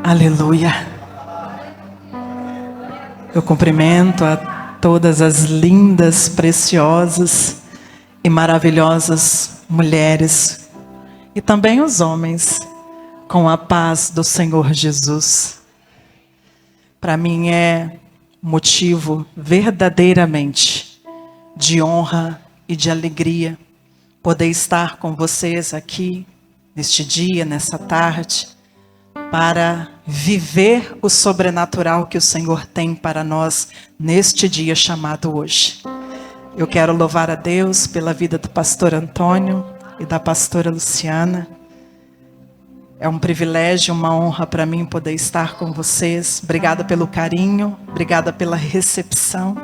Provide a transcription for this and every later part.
Aleluia. Eu cumprimento a todas as lindas, preciosas e maravilhosas mulheres e também os homens com a paz do Senhor Jesus. Para mim é motivo verdadeiramente de honra e de alegria poder estar com vocês aqui neste dia, nessa tarde, para viver o sobrenatural que o Senhor tem para nós neste dia chamado hoje. Eu quero louvar a Deus pela vida do pastor Antônio e da pastora Luciana. É um privilégio, uma honra para mim poder estar com vocês. Obrigada pelo carinho, obrigada pela recepção.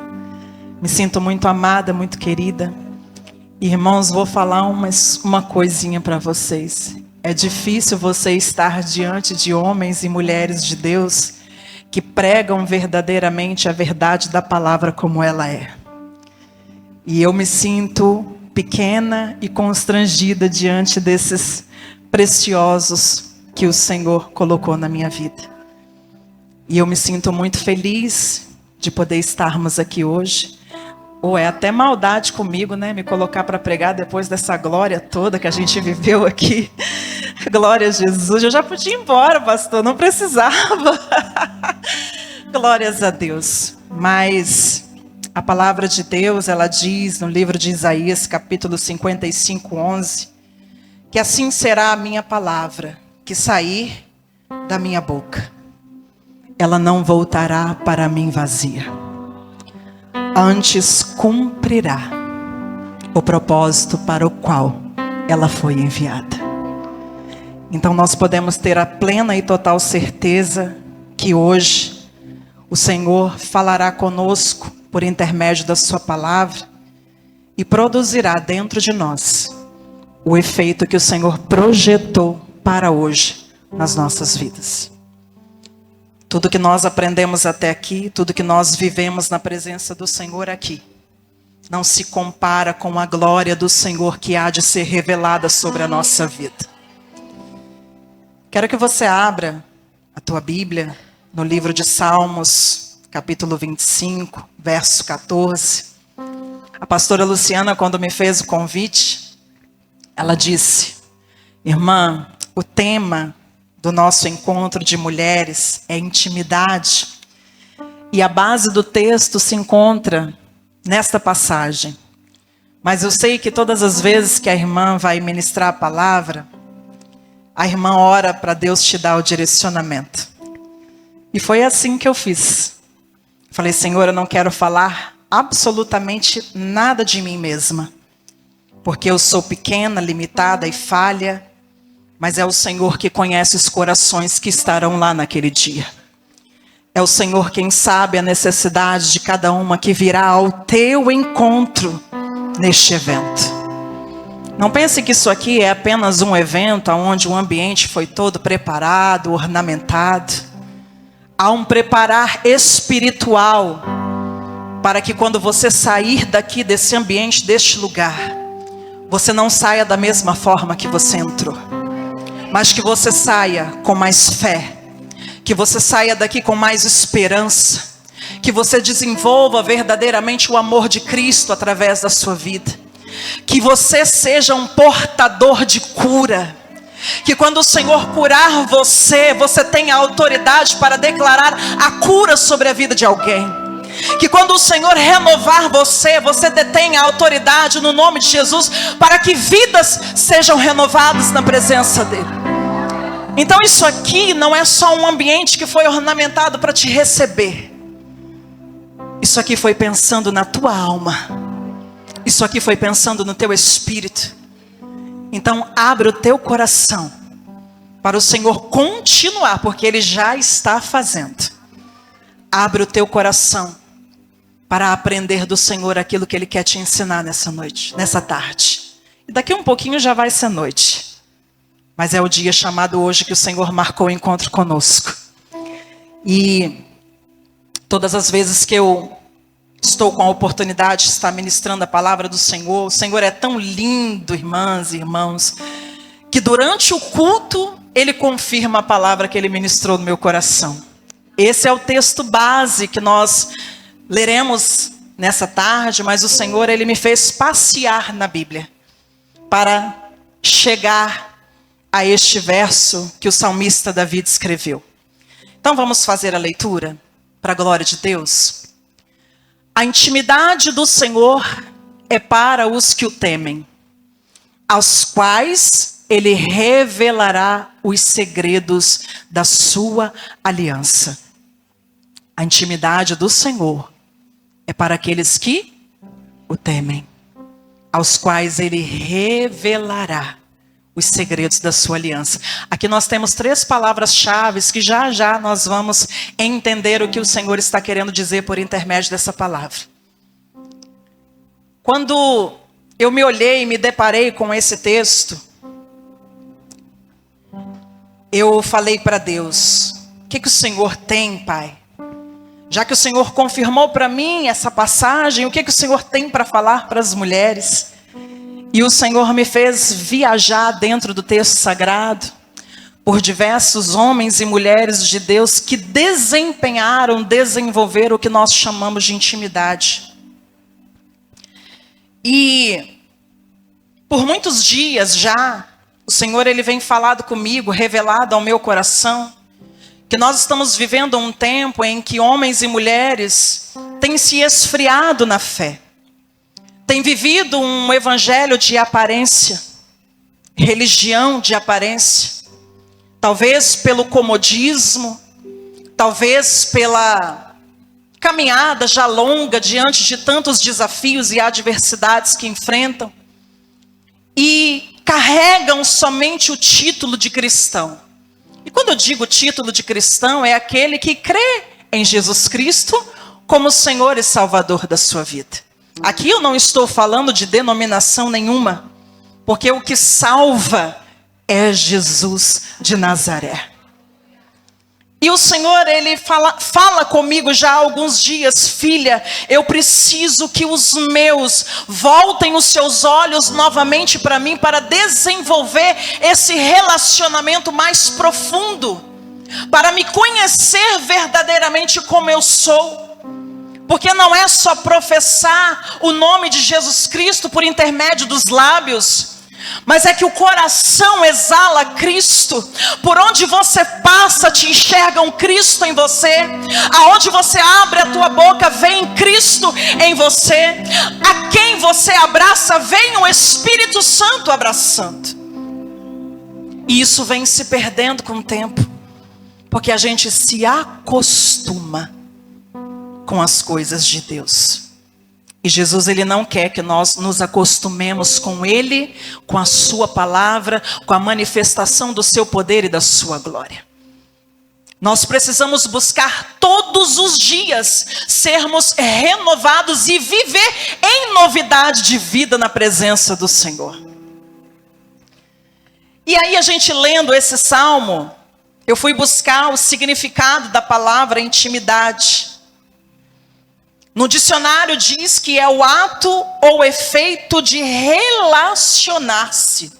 Me sinto muito amada, muito querida. Irmãos, vou falar uma coisinha para vocês. É difícil você estar diante de homens e mulheres de Deus que pregam verdadeiramente a verdade da palavra como ela é. E eu me sinto pequena e constrangida diante desses preciosos que o Senhor colocou na minha vida. E eu me sinto muito feliz de poder estarmos aqui hoje. Ou é até maldade comigo, né? Me colocar para pregar depois dessa glória toda que a gente viveu aqui. Glória a Jesus. Eu já podia ir embora, pastor, não precisava. Glórias a Deus. Mas a palavra de Deus, ela diz no livro de Isaías, capítulo 55, 11, que assim será a minha palavra que sair da minha boca. Ela não voltará para mim vazia. Antes cumprirá o propósito para o qual ela foi enviada. Então nós podemos ter a plena e total certeza que hoje o Senhor falará conosco por intermédio da sua palavra e produzirá dentro de nós o efeito que o Senhor projetou para hoje nas nossas vidas. Tudo que nós aprendemos até aqui, tudo que nós vivemos na presença do Senhor aqui, não se compara com a glória do Senhor que há de ser revelada sobre a nossa vida. Quero que você abra a tua Bíblia no livro de Salmos, capítulo 25, verso 14. A pastora Luciana, quando me fez o convite, ela disse: irmã, o tema do nosso encontro de mulheres é intimidade. E a base do texto se encontra nesta passagem. Mas eu sei que todas as vezes que a irmã vai ministrar a palavra, a irmã ora para Deus te dar o direcionamento. E foi assim que eu fiz. Falei: Senhor, eu não quero falar absolutamente nada de mim mesma, porque eu sou pequena, limitada e falha. Mas é o Senhor que conhece os corações que estarão lá naquele dia. É o Senhor quem sabe a necessidade de cada uma que virá ao teu encontro neste evento. Não pense que isso aqui é apenas um evento onde o ambiente foi todo preparado, ornamentado. Há um preparar espiritual para que quando você sair daqui desse ambiente, deste lugar, você não saia da mesma forma que você entrou. Mas que você saia com mais fé, que você saia daqui com mais esperança, que você desenvolva verdadeiramente o amor de Cristo através da sua vida, que você seja um portador de cura, que quando o Senhor curar você, você tenha autoridade para declarar a cura sobre a vida de alguém. Que quando o Senhor renovar você, você detenha a autoridade no nome de Jesus, para que vidas sejam renovadas na presença dEle. Então isso aqui não é só um ambiente que foi ornamentado para te receber. Isso aqui foi pensando na tua alma. Isso aqui foi pensando no teu espírito. Então abre o teu coração para o Senhor continuar, porque Ele já está fazendo. Abre o teu coração para aprender do Senhor aquilo que Ele quer te ensinar nessa noite, nessa tarde. E daqui um pouquinho já vai ser noite. Mas é o dia chamado hoje que o Senhor marcou o encontro conosco. E todas as vezes que eu estou com a oportunidade de estar ministrando a palavra do Senhor, o Senhor é tão lindo, irmãs e irmãos, que durante o culto ele confirma a palavra que ele ministrou no meu coração. Esse é o texto base que nós leremos nessa tarde, mas o Senhor, ele me fez passear na Bíblia para chegar a este verso que o salmista Davi escreveu. Então vamos fazer a leitura para a glória de Deus. A intimidade do Senhor é para os que o temem, aos quais ele revelará os segredos da sua aliança. A intimidade do Senhor é para aqueles que o temem, aos quais ele revelará os segredos da sua aliança. Aqui nós temos 3 palavras-chave que já já nós vamos entender o que o Senhor está querendo dizer por intermédio dessa palavra. Quando eu me olhei e me deparei com esse texto, eu falei para Deus: o que o Senhor tem, Pai? Já que o Senhor confirmou para mim essa passagem, o que o Senhor tem para falar para as mulheres? E o Senhor me fez viajar dentro do texto sagrado por diversos homens e mulheres de Deus que desenvolveram o que nós chamamos de intimidade. E por muitos dias já, o Senhor ele vem falado comigo, revelado ao meu coração, que nós estamos vivendo um tempo em que homens e mulheres têm se esfriado na fé. Tem vivido um evangelho de aparência, religião de aparência, talvez pelo comodismo, talvez pela caminhada já longa diante de tantos desafios e adversidades que enfrentam, e carregam somente o título de cristão. E quando eu digo título de cristão, é aquele que crê em Jesus Cristo como Senhor e Salvador da sua vida. Aqui eu não estou falando de denominação nenhuma, porque o que salva é Jesus de Nazaré. E o Senhor, ele fala comigo já há alguns dias: filha, eu preciso que os meus voltem os seus olhos novamente para mim, para desenvolver esse relacionamento mais profundo, para me conhecer verdadeiramente como eu sou. Porque não é só professar o nome de Jesus Cristo por intermédio dos lábios, mas é que o coração exala Cristo. Por onde você passa, te enxergam Cristo em você. Aonde você abre a tua boca, vem Cristo em você. A quem você abraça, vem o Espírito Santo abraçando. E isso vem se perdendo com o tempo, porque a gente se acostuma com as coisas de Deus. E Jesus, ele não quer que nós nos acostumemos com ele, com a sua palavra, com a manifestação do seu poder e da sua glória. Nós precisamos buscar todos os dias sermos renovados e viver em novidade de vida na presença do Senhor. E aí, a gente lendo esse salmo, eu fui buscar o significado da palavra intimidade. No dicionário diz que é o ato ou efeito de relacionar-se.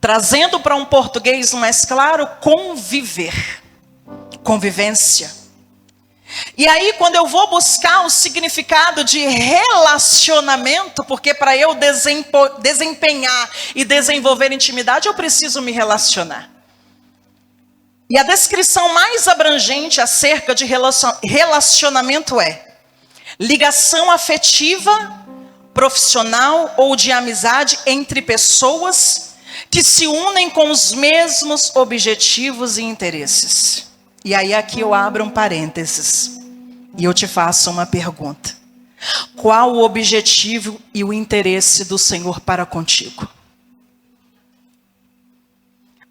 Trazendo para um português mais claro, conviver. Convivência. E aí, quando eu vou buscar o significado de relacionamento, porque para eu desempenhar e desenvolver intimidade, eu preciso me relacionar. E a descrição mais abrangente acerca de relacionamento é: ligação afetiva, profissional ou de amizade entre pessoas que se unem com os mesmos objetivos e interesses. E aí aqui eu abro um parênteses e eu te faço uma pergunta: qual o objetivo e o interesse do Senhor para contigo?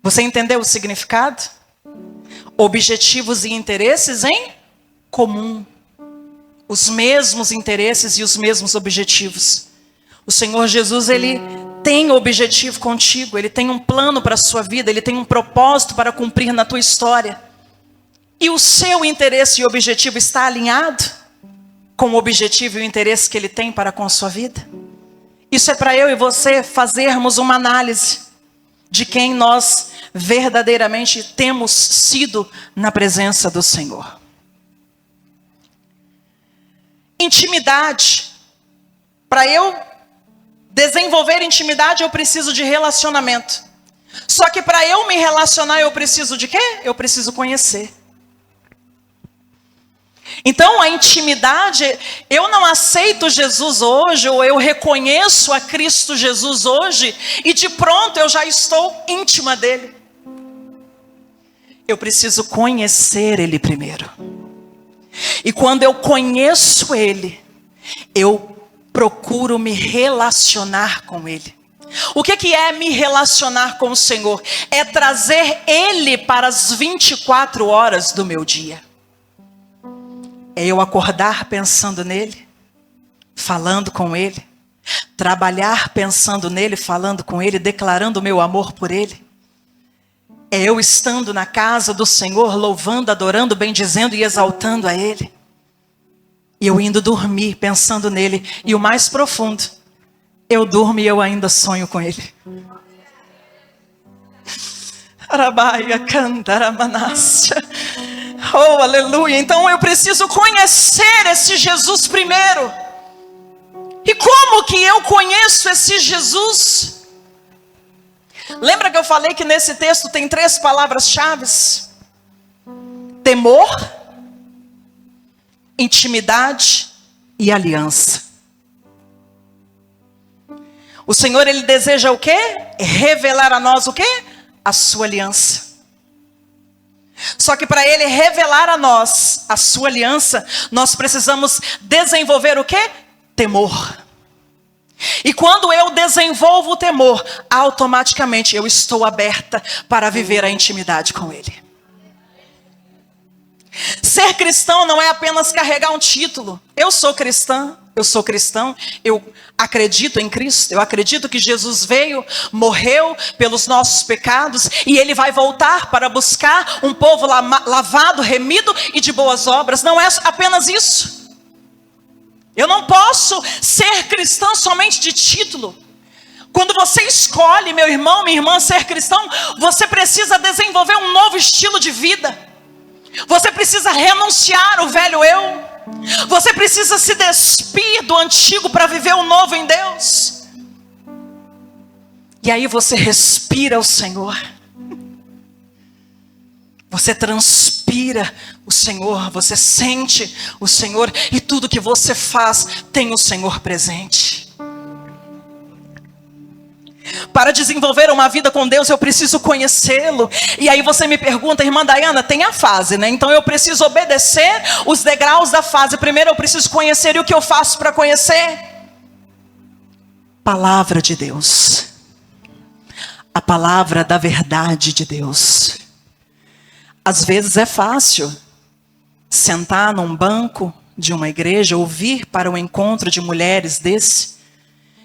Você entendeu o significado? Objetivos e interesses em comum. Os mesmos interesses e os mesmos objetivos. O Senhor Jesus, ele tem objetivo contigo. Ele tem um plano para a sua vida. Ele tem um propósito para cumprir na tua história. E o seu interesse e objetivo está alinhado com o objetivo e o interesse que ele tem para com a sua vida? Isso é para eu e você fazermos uma análise. de quem nós verdadeiramente temos sido na presença do Senhor. Intimidade. Para eu desenvolver intimidade, eu preciso de relacionamento. Só que para eu me relacionar, eu preciso de quê? Eu preciso conhecer. Então a intimidade, eu não aceito Jesus hoje, ou eu reconheço a Cristo Jesus hoje, e de pronto eu já estou íntima dele. Eu preciso conhecer ele primeiro. E quando eu conheço ele, eu procuro me relacionar com ele. O que é me relacionar com o Senhor? É trazer ele para as 24 horas do meu dia. É eu acordar pensando nele, falando com ele, trabalhar pensando nele, falando com ele, declarando o meu amor por ele. É eu estando na casa do Senhor, louvando, adorando, bendizendo e exaltando a ele. E eu indo dormir pensando nele. E o mais profundo, eu durmo e eu ainda sonho com ele. Arabaia, Candaramanássia. Oh, aleluia. Então eu preciso conhecer esse Jesus primeiro. E como que eu conheço esse Jesus? Lembra que eu falei que nesse texto tem 3 palavras-chave? Temor, intimidade e aliança. O Senhor, ele deseja o quê? Revelar a nós o quê? A sua aliança. Só que para ele revelar a nós a sua aliança, nós precisamos desenvolver o quê? Temor. E quando eu desenvolvo o temor, automaticamente eu estou aberta para viver a intimidade com ele. Ser cristão não é apenas carregar um título. Eu sou cristã, eu sou cristão, eu acredito em Cristo, eu acredito que Jesus veio, morreu pelos nossos pecados e ele vai voltar para buscar um povo lavado, remido e de boas obras. Não é apenas isso. Eu não posso ser cristão somente de título. Quando você escolhe, meu irmão, minha irmã, ser cristão, você precisa desenvolver um novo estilo de vida. Você precisa renunciar o velho eu. Você precisa se despir do antigo para viver o novo em Deus. E aí você respira o Senhor. Você transpira o Senhor, você sente o Senhor, e tudo que você faz tem o Senhor presente. Para desenvolver uma vida com Deus, eu preciso conhecê-lo. E aí você me pergunta, irmã Dayana, tem a fase, né? Então eu preciso obedecer os degraus da fase. Primeiro eu preciso conhecer, e o que eu faço para conhecer? Palavra de Deus. A palavra da verdade de Deus. Às vezes é fácil sentar num banco de uma igreja, ouvir para um encontro de mulheres desse,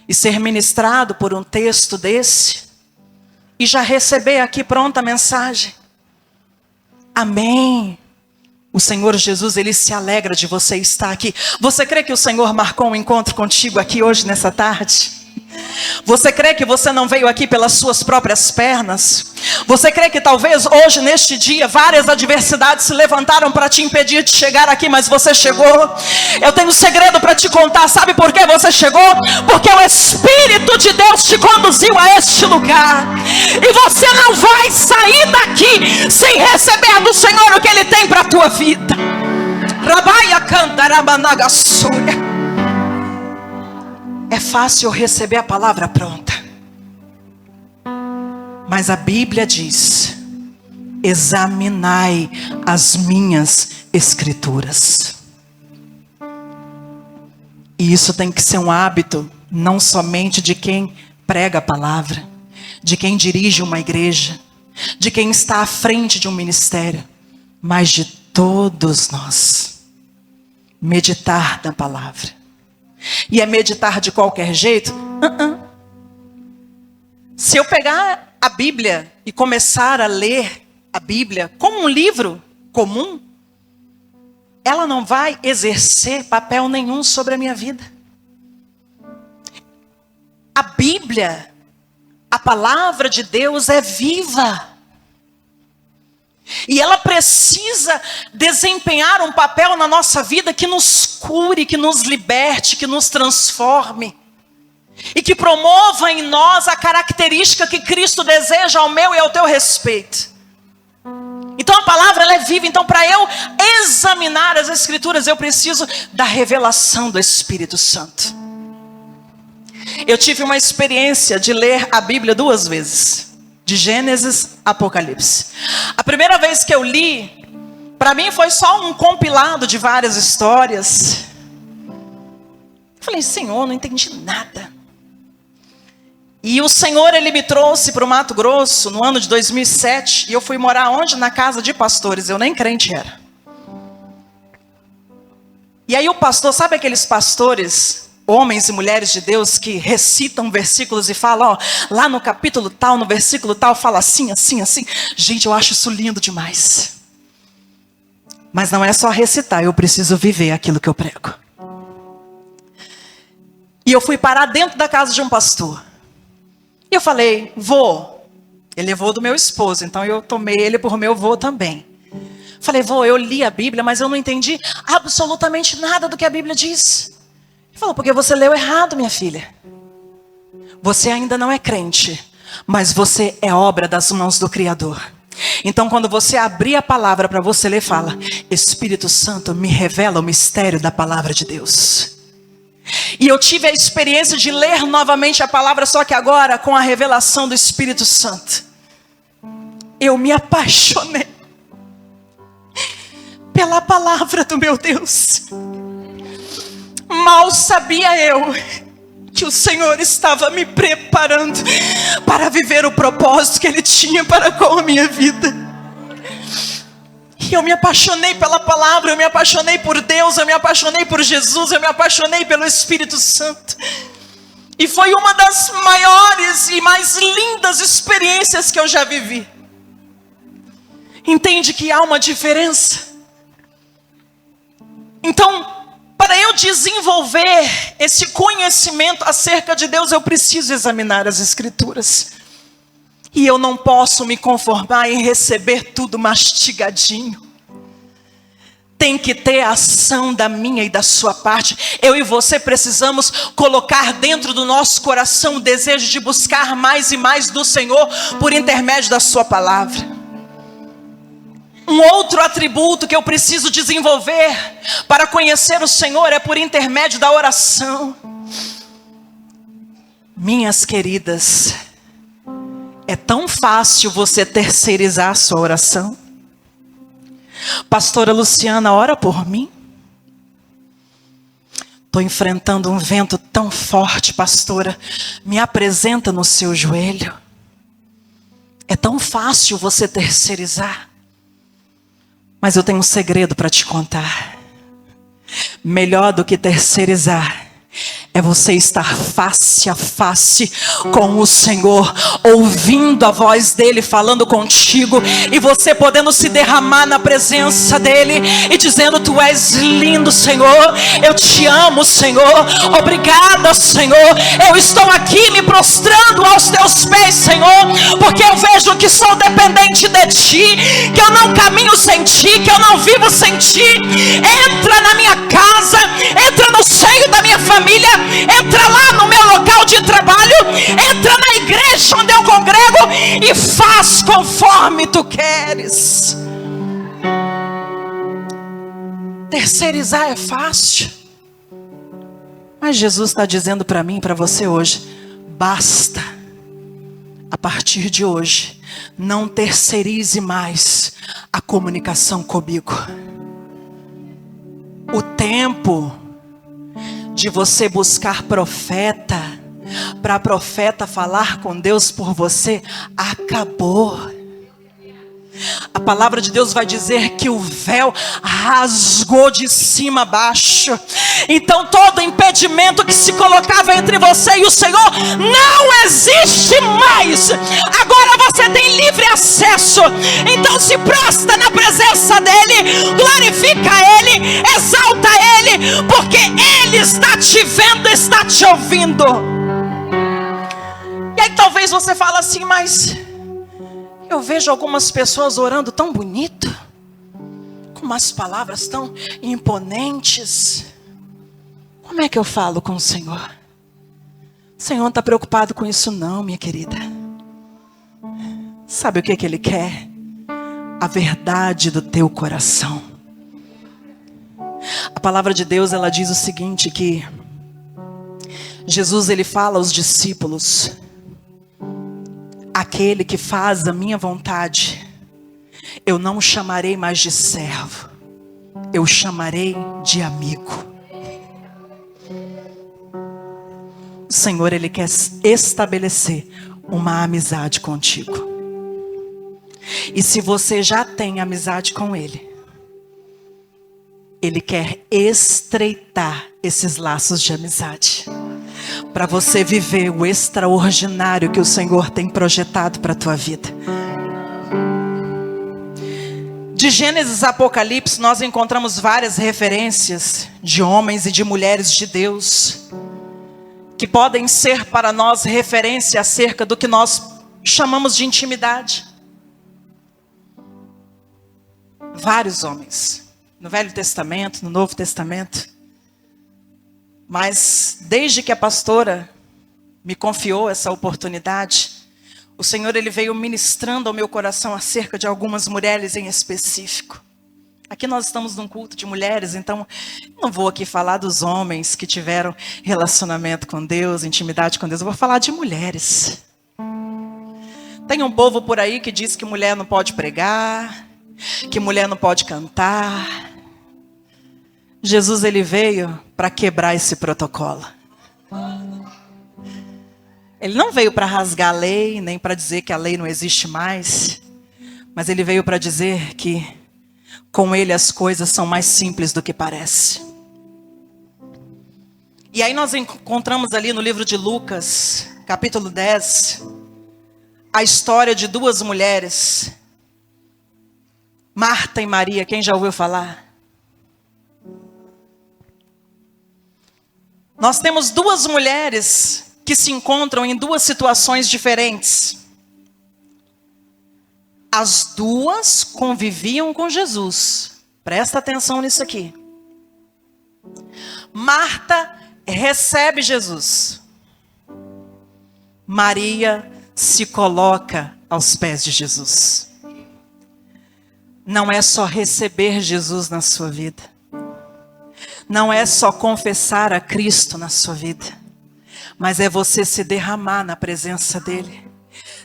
e ser ministrado por um texto desse, e já receber aqui pronta a mensagem. Amém. O Senhor Jesus, ele se alegra de você estar aqui. Você crê que o Senhor marcou um encontro contigo aqui hoje, nessa tarde? Você crê que você não veio aqui pelas suas próprias pernas? Você crê que talvez hoje, neste dia, várias adversidades se levantaram para te impedir de chegar aqui, mas você chegou? Eu tenho um segredo para te contar. Sabe por que você chegou? Porque o Espírito de Deus te conduziu a este lugar. E você não vai sair daqui sem receber do Senhor o que Ele tem para a tua vida. Rabaia Candaramanagaçúria. É fácil receber a palavra pronta. Mas a Bíblia diz: examinai as minhas escrituras. E isso tem que ser um hábito, não somente de quem prega a palavra, de quem dirige uma igreja, de quem está à frente de um ministério, mas de todos nós. Meditar na palavra. E é meditar de qualquer jeito? Se eu pegar a Bíblia e começar a ler a Bíblia como um livro comum, ela não vai exercer papel nenhum sobre a minha vida. A Bíblia A palavra de Deus é viva. E ela precisa desempenhar um papel na nossa vida que nos cure, que nos liberte, que nos transforme. E que promova em nós a característica que Cristo deseja ao meu e ao teu respeito. Então a palavra ela é viva. Então para eu examinar as Escrituras, eu preciso da revelação do Espírito Santo. Eu tive uma experiência de ler a Bíblia 2 vezes. De Gênesis a Apocalipse. A primeira vez que eu li, para mim foi só um compilado de várias histórias. Eu falei, Senhor, não entendi nada. E o Senhor, Ele me trouxe para o Mato Grosso no ano de 2007. E eu fui morar onde? Na casa de pastores. Eu nem crente era. E aí o pastor, sabe aqueles pastores, homens e mulheres de Deus, que recitam versículos e falam, ó, lá no capítulo tal, no versículo tal, fala assim, assim, assim. Gente, eu acho isso lindo demais. Mas não é só recitar, eu preciso viver aquilo que eu prego. E eu fui parar dentro da casa de um pastor. E eu falei, vô, ele é vô do meu esposo, então eu tomei ele por meu vô também. Falei, vô, eu li a Bíblia, mas eu não entendi absolutamente nada do que a Bíblia diz. Ele falou, porque você leu errado, minha filha. Você ainda não é crente, mas você é obra das mãos do Criador. Então quando você abrir a palavra para você ler, fala, Espírito Santo me revela o mistério da palavra de Deus. E eu tive a experiência de ler novamente a palavra, só que agora com a revelação do Espírito Santo. Eu me apaixonei pela palavra do meu Deus. Mal sabia eu que o Senhor estava me preparando para viver o propósito que Ele tinha para com a minha vida. E eu me apaixonei pela palavra, eu me apaixonei por Deus, eu me apaixonei por Jesus, eu me apaixonei pelo Espírito Santo. E foi uma das maiores e mais lindas experiências que eu já vivi. Entende que há uma diferença? Então, para eu desenvolver esse conhecimento acerca de Deus, eu preciso examinar as Escrituras. E eu não posso me conformar em receber tudo mastigadinho. Tem que ter a ação da minha e da sua parte. Eu e você precisamos colocar dentro do nosso coração o desejo de buscar mais e mais do Senhor por intermédio da sua palavra. Um outro atributo que eu preciso desenvolver para conhecer o Senhor é por intermédio da oração. Minhas queridas, é tão fácil você terceirizar a sua oração. Pastora Luciana, ora por mim. Estou enfrentando um vento tão forte, pastora. Me apresenta no seu joelho. É tão fácil você terceirizar. Mas eu tenho um segredo para te contar. Melhor do que terceirizar é você estar face a face com o Senhor, ouvindo a voz dEle falando contigo, e você podendo se derramar na presença dEle, e dizendo, tu és lindo, Senhor, eu te amo, Senhor, obrigada, Senhor, eu estou aqui me prostrando aos teus pés, Senhor, porque eu vejo que sou dependente de Ti, que eu não caminho sem Ti, que eu não vivo sem Ti. Entra na minha casa, entra no seio da minha família, entra lá no meu local de trabalho, entra na igreja onde eu congrego e faz conforme tu queres. Terceirizar é fácil, mas Jesus está dizendo para mim e para você hoje, basta, a partir de hoje, não terceirize mais a comunicação comigo. O tempo de você buscar profeta, para profeta falar com Deus por você, acabou. A palavra de Deus vai dizer que o véu rasgou de cima a baixo. Então todo impedimento que se colocava entre você e o Senhor não existe mais. Agora você tem livre acesso. Então se prostra na presença dEle, glorifica Ele, exalta Ele, porque Ele está te vendo, está te ouvindo. E aí talvez você fale assim, mas eu vejo algumas pessoas orando tão bonito, com umas palavras tão imponentes. Como é que eu falo com o Senhor? O Senhor não está preocupado com isso não, minha querida. Sabe o que Ele quer? A verdade do teu coração. A palavra de Deus, ela diz o seguinte, que Jesus, ele fala aos discípulos: aquele que faz a minha vontade, eu não chamarei mais de servo, eu chamarei de amigo. O Senhor, ele quer estabelecer uma amizade contigo. E se você já tem amizade com Ele, Ele quer estreitar esses laços de amizade, para você viver o extraordinário que o Senhor tem projetado para a tua vida. De Gênesis a Apocalipse, nós encontramos várias referências de homens e de mulheres de Deus, que podem ser para nós referência acerca do que nós chamamos de intimidade. Vários homens, no Velho Testamento, no Novo Testamento. Mas desde que a pastora me confiou essa oportunidade, o Senhor, ele veio ministrando ao meu coração acerca de algumas mulheres em específico. Aqui nós estamos num culto de mulheres, então não vou aqui falar dos homens que tiveram relacionamento com Deus, intimidade com Deus. Eu vou falar de mulheres. Tem um povo por aí que diz que mulher não pode pregar, que mulher não pode cantar. Jesus, ele veio para quebrar esse protocolo. Ele não veio para rasgar a lei, nem para dizer que a lei não existe mais, mas ele veio para dizer que com ele as coisas são mais simples do que parece. E aí nós encontramos ali no livro de Lucas, capítulo 10, a história de duas mulheres, Marta e Maria. Quem já ouviu falar? Nós temos duas mulheres que se encontram em duas situações diferentes. As duas conviviam com Jesus. Presta atenção nisso aqui. Marta recebe Jesus. Maria se coloca aos pés de Jesus. Não é só receber Jesus na sua vida. Não é só confessar a Cristo na sua vida. Mas é você se derramar na presença dEle.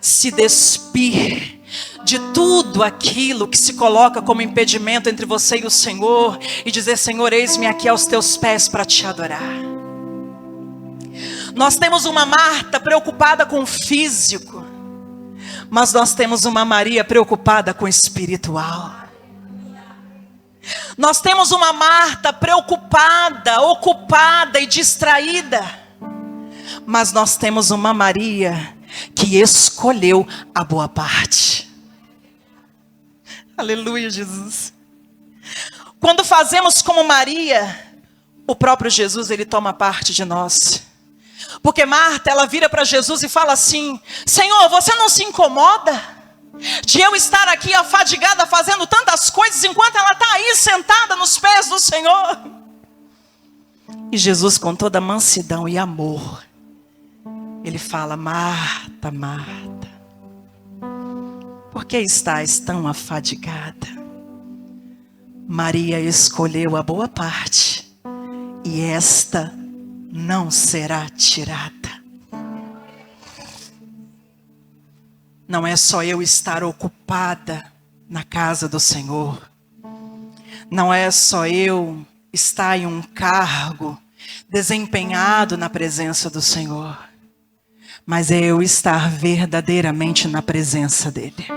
Se despir de tudo aquilo que se coloca como impedimento entre você e o Senhor. E dizer: Senhor, eis-me aqui aos teus pés para te adorar. Nós temos uma Marta preocupada com o físico, mas nós temos uma Maria preocupada com o espiritual. Nós temos uma Marta preocupada, ocupada e distraída, mas nós temos uma Maria que escolheu a boa parte. Aleluia, Jesus. Quando fazemos como Maria, o próprio Jesus, ele toma parte de nós. Porque Marta, ela vira para Jesus e fala assim: Senhor, você não se incomoda de eu estar aqui afadigada fazendo tantas coisas, enquanto ela está aí sentada nos pés do Senhor? E Jesus, com toda mansidão e amor, ele fala: Marta, Marta, por que estás tão afadigada? Maria escolheu a boa parte, e esta não será tirada. Não é só eu estar ocupada na casa do Senhor. Não é só eu estar em um cargo desempenhado na presença do Senhor. Mas é eu estar verdadeiramente na presença dEle.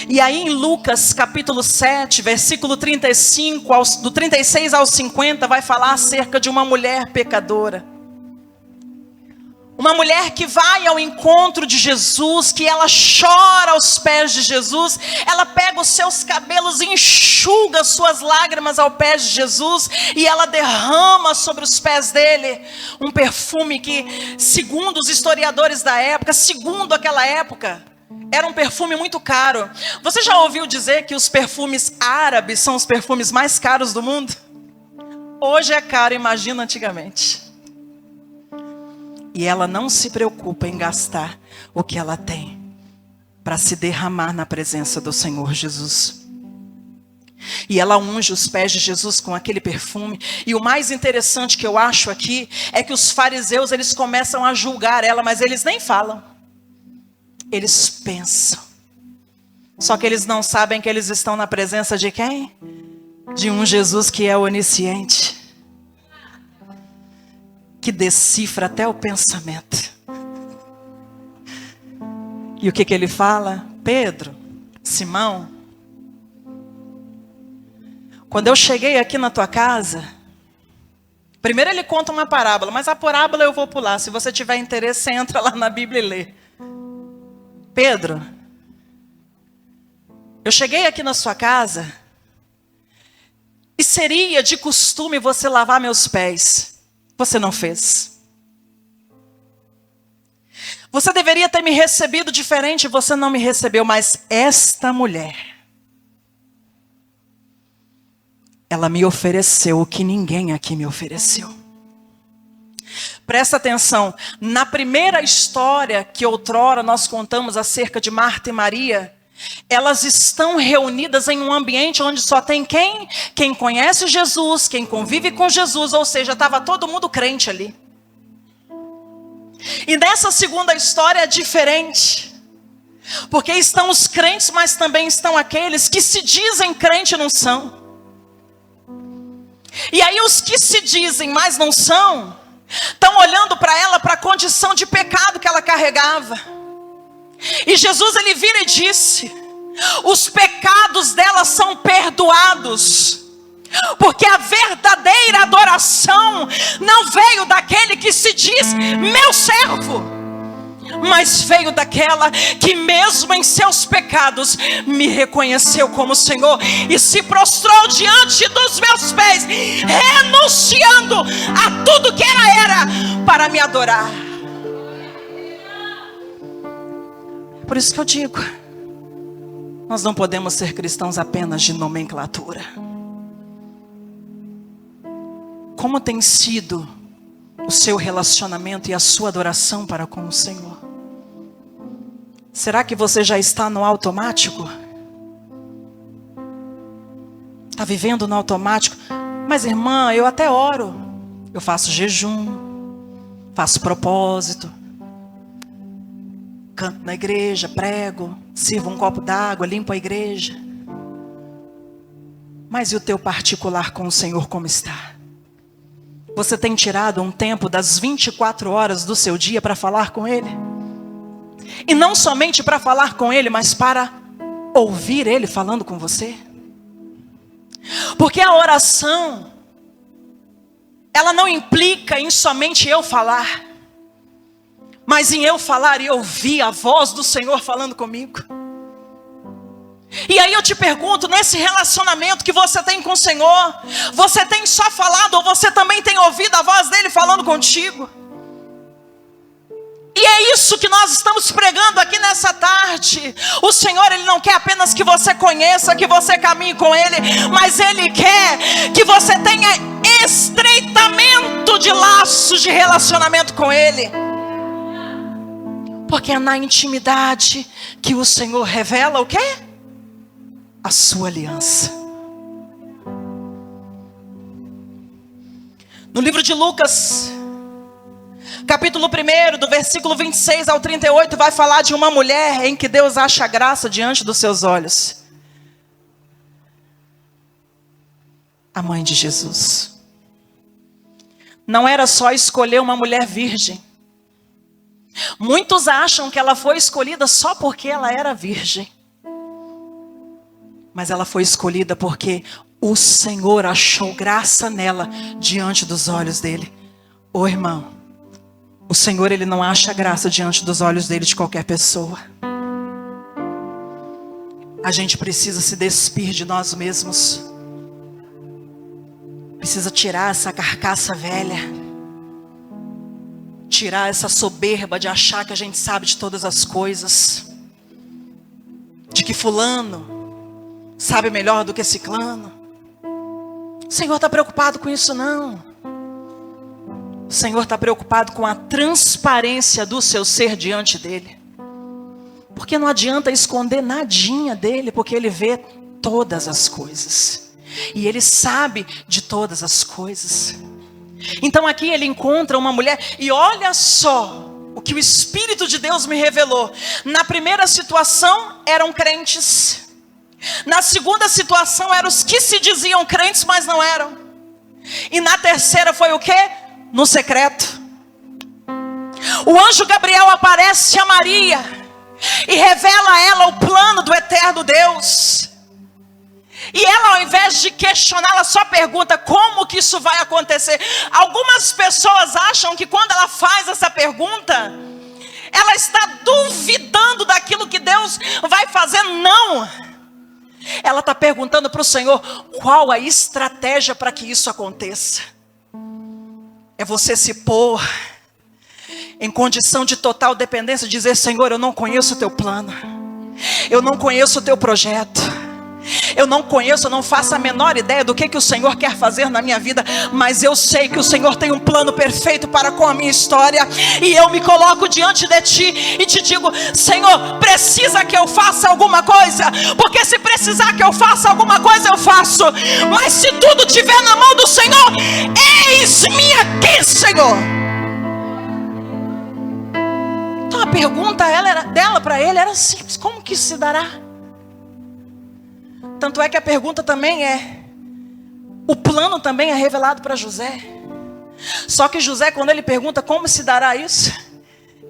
E aí em Lucas capítulo 7, versículo 35, do 36 ao 50, vai falar acerca de uma mulher pecadora. Uma mulher que vai ao encontro de Jesus, que ela chora aos pés de Jesus, ela pega os seus cabelos e enxuga suas lágrimas aos pés de Jesus, e ela derrama sobre os pés dele um perfume que, segundo os historiadores da época, segundo aquela época, era um perfume muito caro. Você já ouviu dizer que os perfumes árabes são os perfumes mais caros do mundo? Hoje é caro, imagina antigamente. E ela não se preocupa em gastar o que ela tem para se derramar na presença do Senhor Jesus. E ela unge os pés de Jesus com aquele perfume. E o mais interessante que eu acho aqui é que os fariseus, eles começam a julgar ela, mas eles nem falam. Eles pensam. Só que eles não sabem que eles estão na presença de quem? De um Jesus que é onisciente, que decifra até o pensamento. E o que ele fala? Pedro, Simão, quando eu cheguei aqui na tua casa, primeiro ele conta uma parábola, mas a parábola eu vou pular. Se você tiver interesse, você entra lá na Bíblia e lê. Pedro, eu cheguei aqui na sua casa e seria de costume você lavar meus pés. Você não fez. Você deveria ter me recebido diferente, você não me recebeu. Mas esta mulher, ela me ofereceu o que ninguém aqui me ofereceu. Presta atenção, na primeira história que outrora nós contamos acerca de Marta e Maria, elas estão reunidas em um ambiente onde só tem quem? Quem conhece Jesus, quem convive com Jesus, ou seja, estava todo mundo crente ali. E nessa segunda história é diferente, porque estão os crentes, mas também estão aqueles que se dizem crente e não são. E aí os que se dizem, mas não são, estão olhando para ela, para a condição de pecado que ela carregava. E Jesus, ele vira e disse: os pecados dela são perdoados, porque a verdadeira adoração não veio daquele que se diz meu servo, mas veio daquela que mesmo em seus pecados me reconheceu como Senhor e se prostrou diante dos meus pés, renunciando a tudo que ela era para me adorar. Por isso que eu digo, nós não podemos ser cristãos apenas de nomenclatura. Como tem sido o seu relacionamento e a sua adoração para com o Senhor? Será que você já está no automático? Está vivendo no automático? Mas irmã, eu até oro, eu faço jejum, faço propósito, canto na igreja, prego, sirvo um copo d'água, limpo a igreja. Mas e o teu particular com o Senhor como está? Você tem tirado um tempo das 24 horas do seu dia para falar com Ele? E não somente para falar com Ele, mas para ouvir Ele falando com você? Porque a oração, ela não implica em somente eu falar, mas em eu falar e ouvir a voz do Senhor falando comigo. E aí eu te pergunto, nesse relacionamento que você tem com o Senhor, você tem só falado ou você também tem ouvido a voz dele falando contigo? E é isso que nós estamos pregando aqui nessa tarde. O Senhor, Ele não quer apenas que você conheça, que você caminhe com Ele, mas Ele quer que você tenha estreitamento de laços de relacionamento com Ele. Porque é na intimidade que o Senhor revela o quê? A sua aliança. No livro de Lucas, capítulo 1, do versículo 26 ao 38, vai falar de uma mulher em que Deus acha graça diante dos seus olhos. A mãe de Jesus. Não era só escolher uma mulher virgem. Muitos acham que ela foi escolhida só porque ela era virgem. Mas ela foi escolhida porque o Senhor achou graça nela diante dos olhos dele. Ô irmão, O Senhor, Ele não acha graça diante dos olhos dele de qualquer pessoa. A gente precisa se despir de nós mesmos. Precisa tirar essa carcaça velha. Tirar essa soberba de achar que a gente sabe de todas as coisas. De que fulano sabe melhor do que ciclano. O Senhor está preocupado com isso não. O Senhor está preocupado com a transparência do seu ser diante dele. Porque não adianta esconder nadinha dele, porque ele vê todas as coisas. E ele sabe de todas as coisas. Então aqui ele encontra uma mulher, e olha só o que o Espírito de Deus me revelou. Na primeira situação eram crentes. Na segunda situação eram os que se diziam crentes, mas não eram. E na terceira foi o quê? No secreto. O anjo Gabriel aparece a Maria e revela a ela o plano do eterno Deus. E ela, ao invés de questionar, ela só pergunta: como que isso vai acontecer? Algumas pessoas acham que quando ela faz essa pergunta, ela está duvidando daquilo que Deus vai fazer. Não. Ela está perguntando para o Senhor qual a estratégia para que isso aconteça. É você se pôr em condição de total dependência, dizer: Senhor, eu não conheço o teu plano, eu não conheço o teu projeto, eu não conheço, eu não faço a menor ideia do que o Senhor quer fazer na minha vida, mas eu sei que o Senhor tem um plano perfeito para com a minha história, e eu me coloco diante de ti e te digo: Senhor, precisa que eu faça alguma coisa? Porque se precisar que eu faça alguma coisa, eu faço. Mas se tudo estiver na mão do Senhor, eis-me aqui, Senhor. Então a pergunta dela para ele era simples: como que se dará? Tanto é que a pergunta também o plano também é revelado para José. Só que José, quando ele pergunta como se dará isso,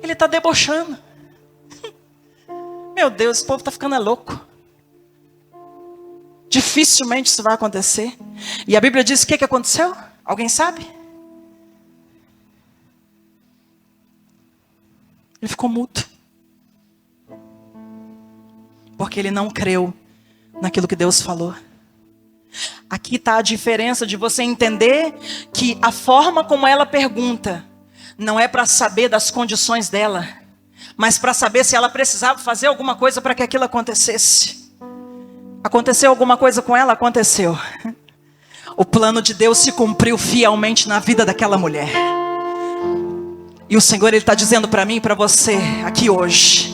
ele está debochando. Meu Deus, esse povo está ficando louco. Dificilmente isso vai acontecer. E a Bíblia diz o que aconteceu? Alguém sabe? Ele ficou mudo. Porque ele não creu naquilo que Deus falou. Aqui está a diferença de você entender que a forma como ela pergunta não é para saber das condições dela, mas para saber se ela precisava fazer alguma coisa para que aquilo acontecesse. Aconteceu alguma coisa com ela? Aconteceu. O plano de Deus se cumpriu fielmente na vida daquela mulher. E o Senhor, Ele está dizendo para mim e para você aqui hoje: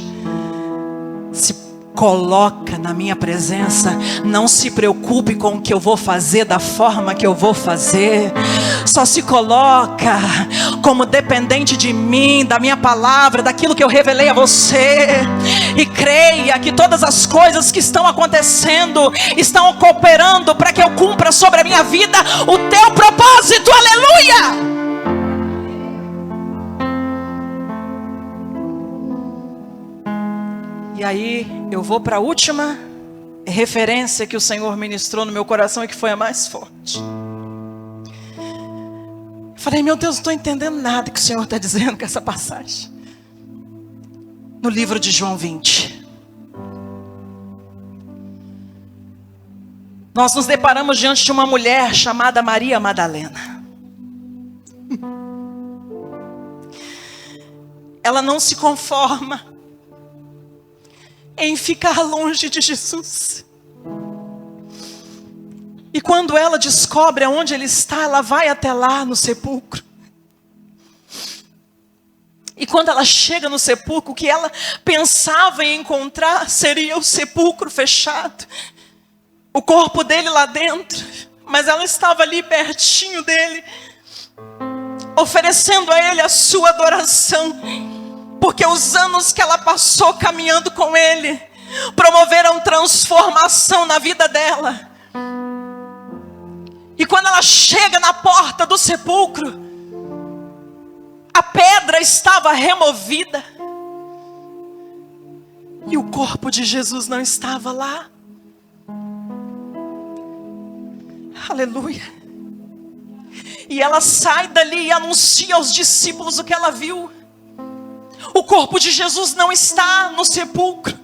se coloca na minha presença, não se preocupe com o que eu vou fazer, da forma que eu vou fazer, só se coloca como dependente de mim, da minha palavra, daquilo que eu revelei a você, e creia que todas as coisas que estão acontecendo, estão cooperando para que eu cumpra sobre a minha vida o teu propósito. Aleluia! E aí eu vou para a última referência que o Senhor ministrou no meu coração e que foi a mais forte. Eu falei: meu Deus, não estou entendendo nada que o Senhor está dizendo com essa passagem. No livro de João 20. Nós nos deparamos diante de uma mulher chamada Maria Madalena. Ela não se conforma em ficar longe de Jesus. E quando ela descobre aonde ele está, ela vai até lá no sepulcro. E quando ela chega no sepulcro, o que ela pensava em encontrar seria o sepulcro fechado, o corpo dele lá dentro. Mas ela estava ali pertinho dele, oferecendo a ele a sua adoração. Porque os anos que ela passou caminhando com ele promoveram transformação na vida dela. E quando ela chega na porta do sepulcro, a pedra estava removida e o corpo de Jesus não estava lá. Aleluia. E ela sai dali e anuncia aos discípulos o que ela viu. O corpo de Jesus não está no sepulcro.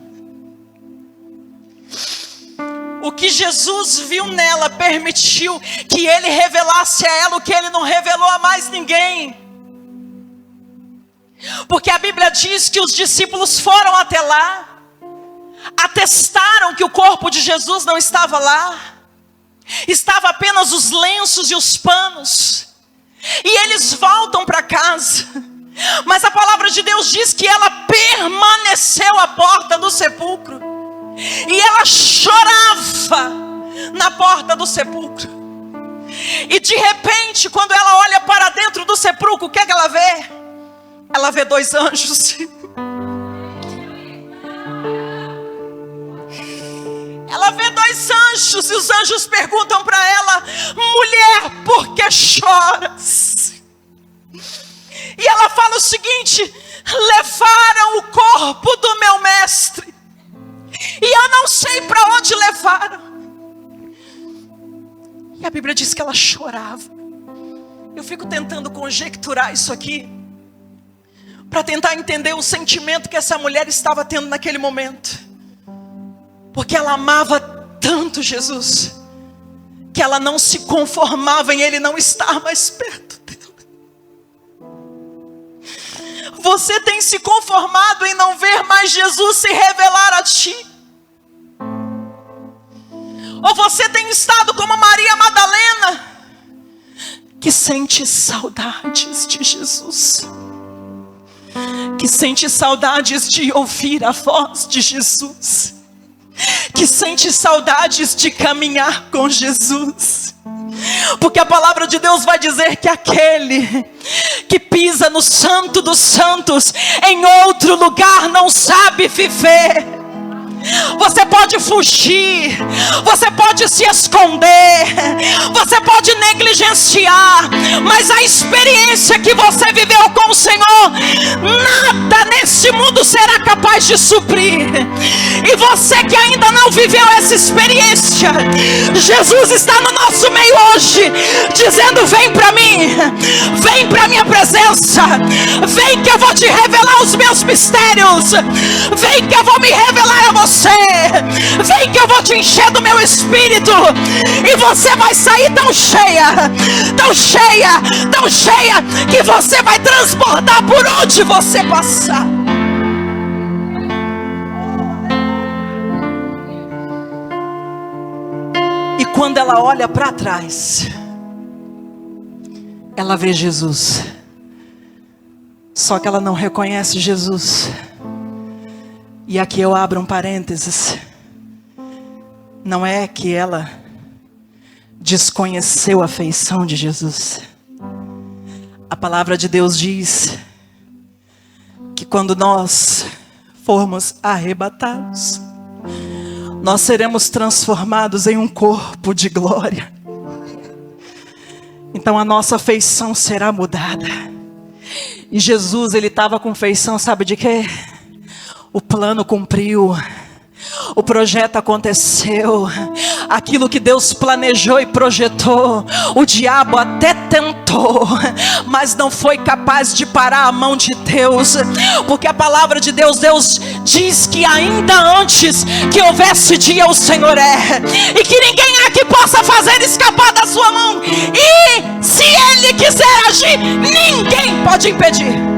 O que Jesus viu nela permitiu que ele revelasse a ela o que ele não revelou a mais ninguém. Porque a Bíblia diz que os discípulos foram até lá, atestaram que o corpo de Jesus não estava lá, estava apenas os lenços e os panos, e eles voltam para casa. Mas a palavra de Deus diz que ela permaneceu à porta do sepulcro, e ela chorava na porta do sepulcro. E de repente, quando ela olha para dentro do sepulcro, o que é que ela vê? Ela vê 2 anjos. Ela vê 2 anjos, e os anjos perguntam para ela: mulher, por que choras? E ela fala o seguinte: levaram o corpo do meu mestre, e eu não sei para onde levaram. E a Bíblia diz que ela chorava. Eu fico tentando conjecturar isso aqui, para tentar entender o sentimento que essa mulher estava tendo naquele momento. Porque ela amava tanto Jesus, que ela não se conformava em ele não estar mais perto dela. Você tem se conformado em não ver mais Jesus se revelar a ti? Ou você tem estado como Maria Madalena, que sente saudades de Jesus, que sente saudades de ouvir a voz de Jesus, que sente saudades de caminhar com Jesus? Porque a palavra de Deus vai dizer que aquele que pisa no santo dos santos em outro lugar não sabe viver. Você pode fugir, você pode se esconder, você pode negligenciar, mas a experiência que você viveu com o Senhor, nada nesse mundo será capaz de suprir. E você que ainda não viveu essa experiência, Jesus está no nosso meio hoje, dizendo: vem para mim, vem para minha presença, vem que eu vou te revelar os meus mistérios, vem que eu vou me revelar a você, vem que eu vou te encher do meu espírito, e você vai sair tão cheia, tão cheia, tão cheia, que você vai transbordar por onde você passar. E quando ela olha para trás, ela vê Jesus, só que ela não reconhece Jesus. E aqui eu abro um parênteses. Não é que ela desconheceu a feição de Jesus. A palavra de Deus diz que quando nós formos arrebatados, nós seremos transformados em um corpo de glória. Então a nossa feição será mudada. E Jesus, ele estava com feição, sabe de quê? O plano cumpriu, o projeto aconteceu, aquilo que Deus planejou e projetou, o diabo até tentou, mas não foi capaz de parar a mão de Deus, porque a palavra de Deus diz que ainda antes que houvesse dia, o Senhor é, e que ninguém aqui possa fazer escapar da sua mão, e se Ele quiser agir, ninguém pode impedir.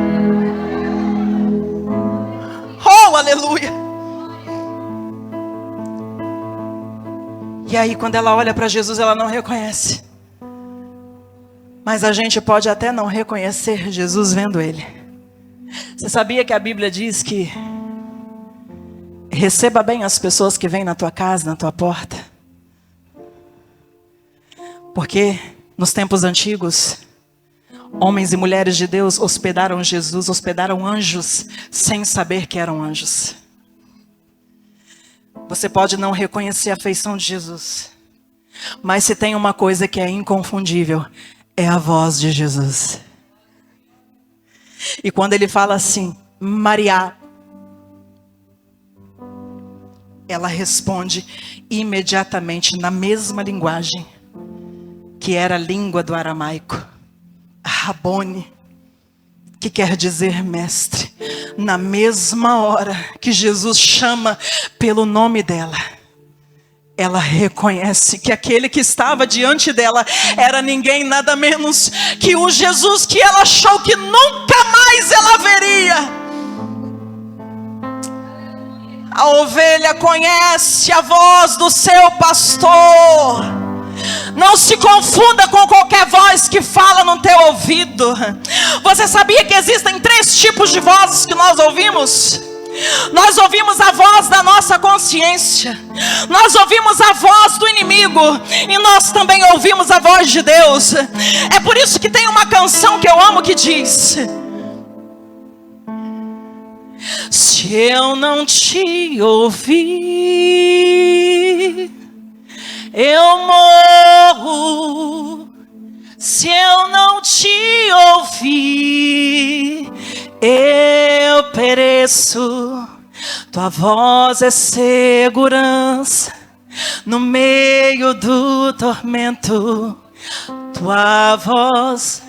Oh, aleluia! E aí, quando ela olha para Jesus, ela não reconhece. Mas a gente pode até não reconhecer Jesus vendo Ele. Você sabia que a Bíblia diz que receba bem as pessoas que vêm na tua casa, na tua porta? Porque nos tempos antigos, homens e mulheres de Deus hospedaram Jesus, hospedaram anjos, sem saber que eram anjos. Você pode não reconhecer a feição de Jesus, mas se tem uma coisa que é inconfundível, é a voz de Jesus. E quando ele fala assim, Maria, ela responde imediatamente na mesma linguagem, que era a língua do aramaico. Rabone, que quer dizer mestre. Na mesma hora que Jesus chama pelo nome dela, ela reconhece que aquele que estava diante dela era ninguém nada menos que o Jesus que ela achou que nunca mais ela veria. A ovelha conhece a voz do seu pastor. Não se confunda com qualquer voz que fala no teu ouvido. Você sabia que existem 3 tipos de vozes que nós ouvimos? Nós ouvimos a voz da nossa consciência, nós ouvimos a voz do inimigo, e nós também ouvimos a voz de Deus. É por isso que tem uma canção que eu amo que diz: se eu não te ouvir, eu morro. Se eu não te ouvir, eu pereço. Tua voz é segurança no meio do tormento. Tua voz.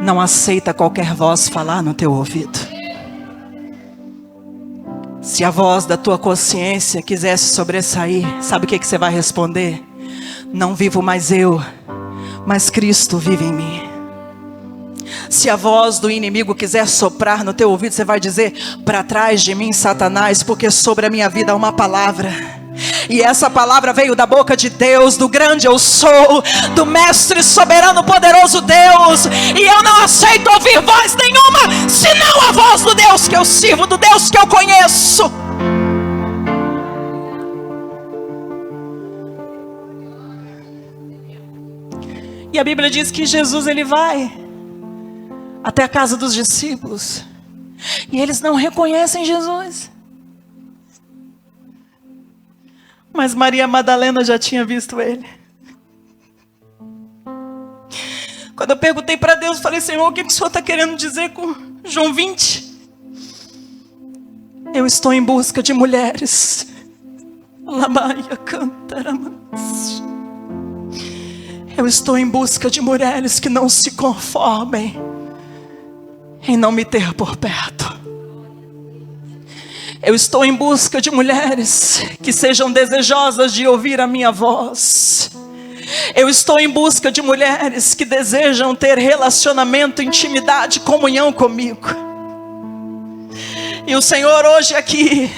Não aceita qualquer voz falar no teu ouvido. Se a voz da tua consciência quisesse sobressair, sabe o que você vai responder? Não vivo mais eu, mas Cristo vive em mim. Se a voz do inimigo quiser soprar no teu ouvido, você vai dizer: para trás de mim, Satanás, porque sobre a minha vida há uma palavra. E essa palavra veio da boca de Deus, do grande eu sou, do mestre soberano poderoso Deus. E eu não aceito ouvir voz nenhuma, senão a voz do Deus que eu sirvo, do Deus que eu conheço. E a Bíblia diz que Jesus, ele vai até a casa dos discípulos, e eles não reconhecem Jesus. Mas Maria Madalena já tinha visto ele. Quando eu perguntei para Deus, falei: Senhor, o que o Senhor está querendo dizer com João 20? Eu estou em busca de mulheres. Eu estou em busca de mulheres que não se conformem em não me ter por perto. Eu estou em busca de mulheres que sejam desejosas de ouvir a minha voz. Eu estou em busca de mulheres que desejam ter relacionamento, intimidade, comunhão comigo. E o Senhor hoje aqui,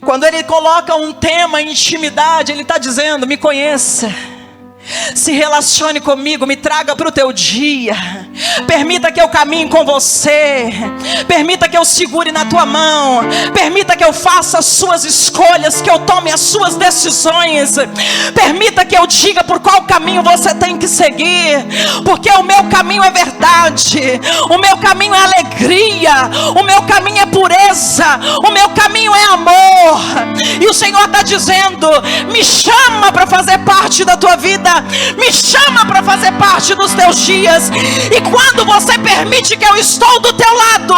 quando Ele coloca um tema, intimidade, Ele está dizendo: me conheça. Se relacione comigo, me traga para o teu dia. Permita que eu caminhe com você. Permita que eu segure na tua mão. Permita que eu faça as suas escolhas, que eu tome as suas decisões. Permita que eu diga por qual caminho você tem que seguir. Porque o meu caminho é verdade. O meu caminho é alegria. O meu caminho é pureza. O meu caminho é amor. E o Senhor está dizendo: me chama para fazer parte da tua vida. Me chama para fazer parte dos teus dias. E quando você permite que eu estou do teu lado,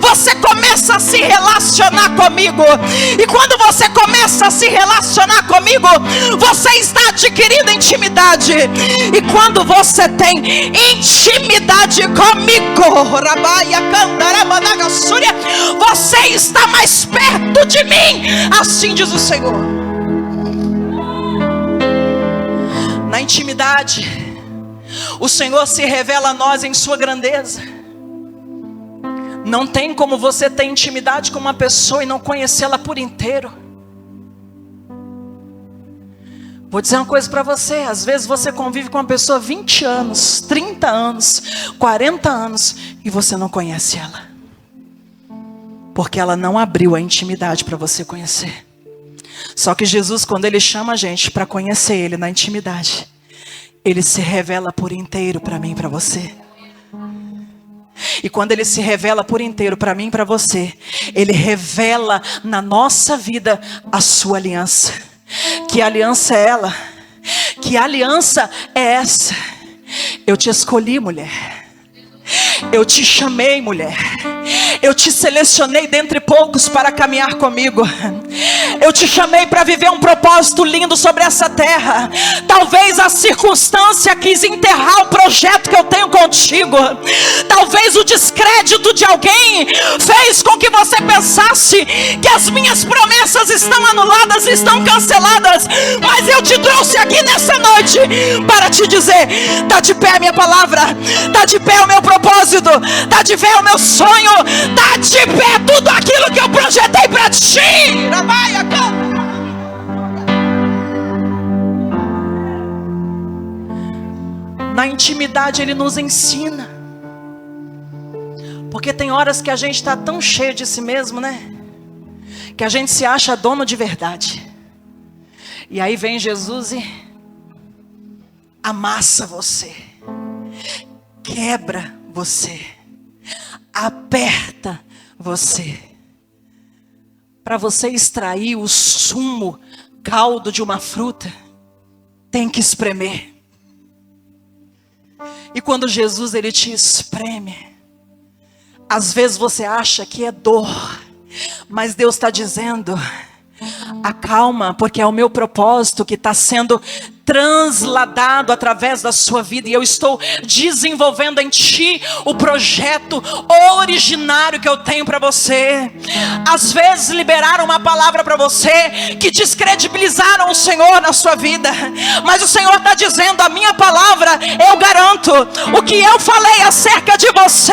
você começa a se relacionar comigo. E quando você começa a se relacionar comigo, você está adquirindo intimidade. E quando você tem intimidade comigo, você está mais perto de mim. Assim diz o Senhor. Na intimidade, o Senhor se revela a nós em sua grandeza. Não tem como você ter intimidade com uma pessoa e não conhecê-la por inteiro. Vou dizer uma coisa para você: às vezes você convive com uma pessoa 20 anos, 30 anos, 40 anos, e você não conhece ela, porque ela não abriu a intimidade para você conhecer. Só que Jesus, quando Ele chama a gente para conhecer Ele na intimidade, Ele se revela por inteiro para mim e para você. E quando Ele se revela por inteiro para mim e para você, Ele revela na nossa vida a sua aliança. Que aliança é ela? Que aliança é essa? Eu te escolhi, mulher. Eu te chamei, mulher. Eu te selecionei dentre poucos para caminhar comigo. Eu te chamei para viver um propósito lindo sobre essa terra. Talvez a circunstância quis enterrar o projeto que eu tenho contigo. Talvez o descrédito de alguém fez com que você pensasse que as minhas promessas estão anuladas, estão canceladas. Mas eu te trouxe aqui nessa noite para te dizer: está de pé a minha palavra, está de pé o meu propósito, está de pé o meu sonho, está de pé tudo aquilo que eu projetei para ti. Na intimidade Ele nos ensina. Porque tem horas que a gente está tão cheio de si mesmo, né? Que a gente se acha dono de verdade. E aí vem Jesus e amassa você, quebra você, aperta você, para você extrair o sumo, caldo de uma fruta, tem que espremer. E quando Jesus ele te espreme, às vezes você acha que é dor, mas Deus está dizendo: acalma, porque é o meu propósito que está sendo transladado através da sua vida, e eu estou desenvolvendo em ti o projeto originário que eu tenho para você. Às vezes liberaram uma palavra para você que descredibilizaram o Senhor na sua vida, mas o Senhor está dizendo: a minha palavra eu garanto, o que eu falei acerca de você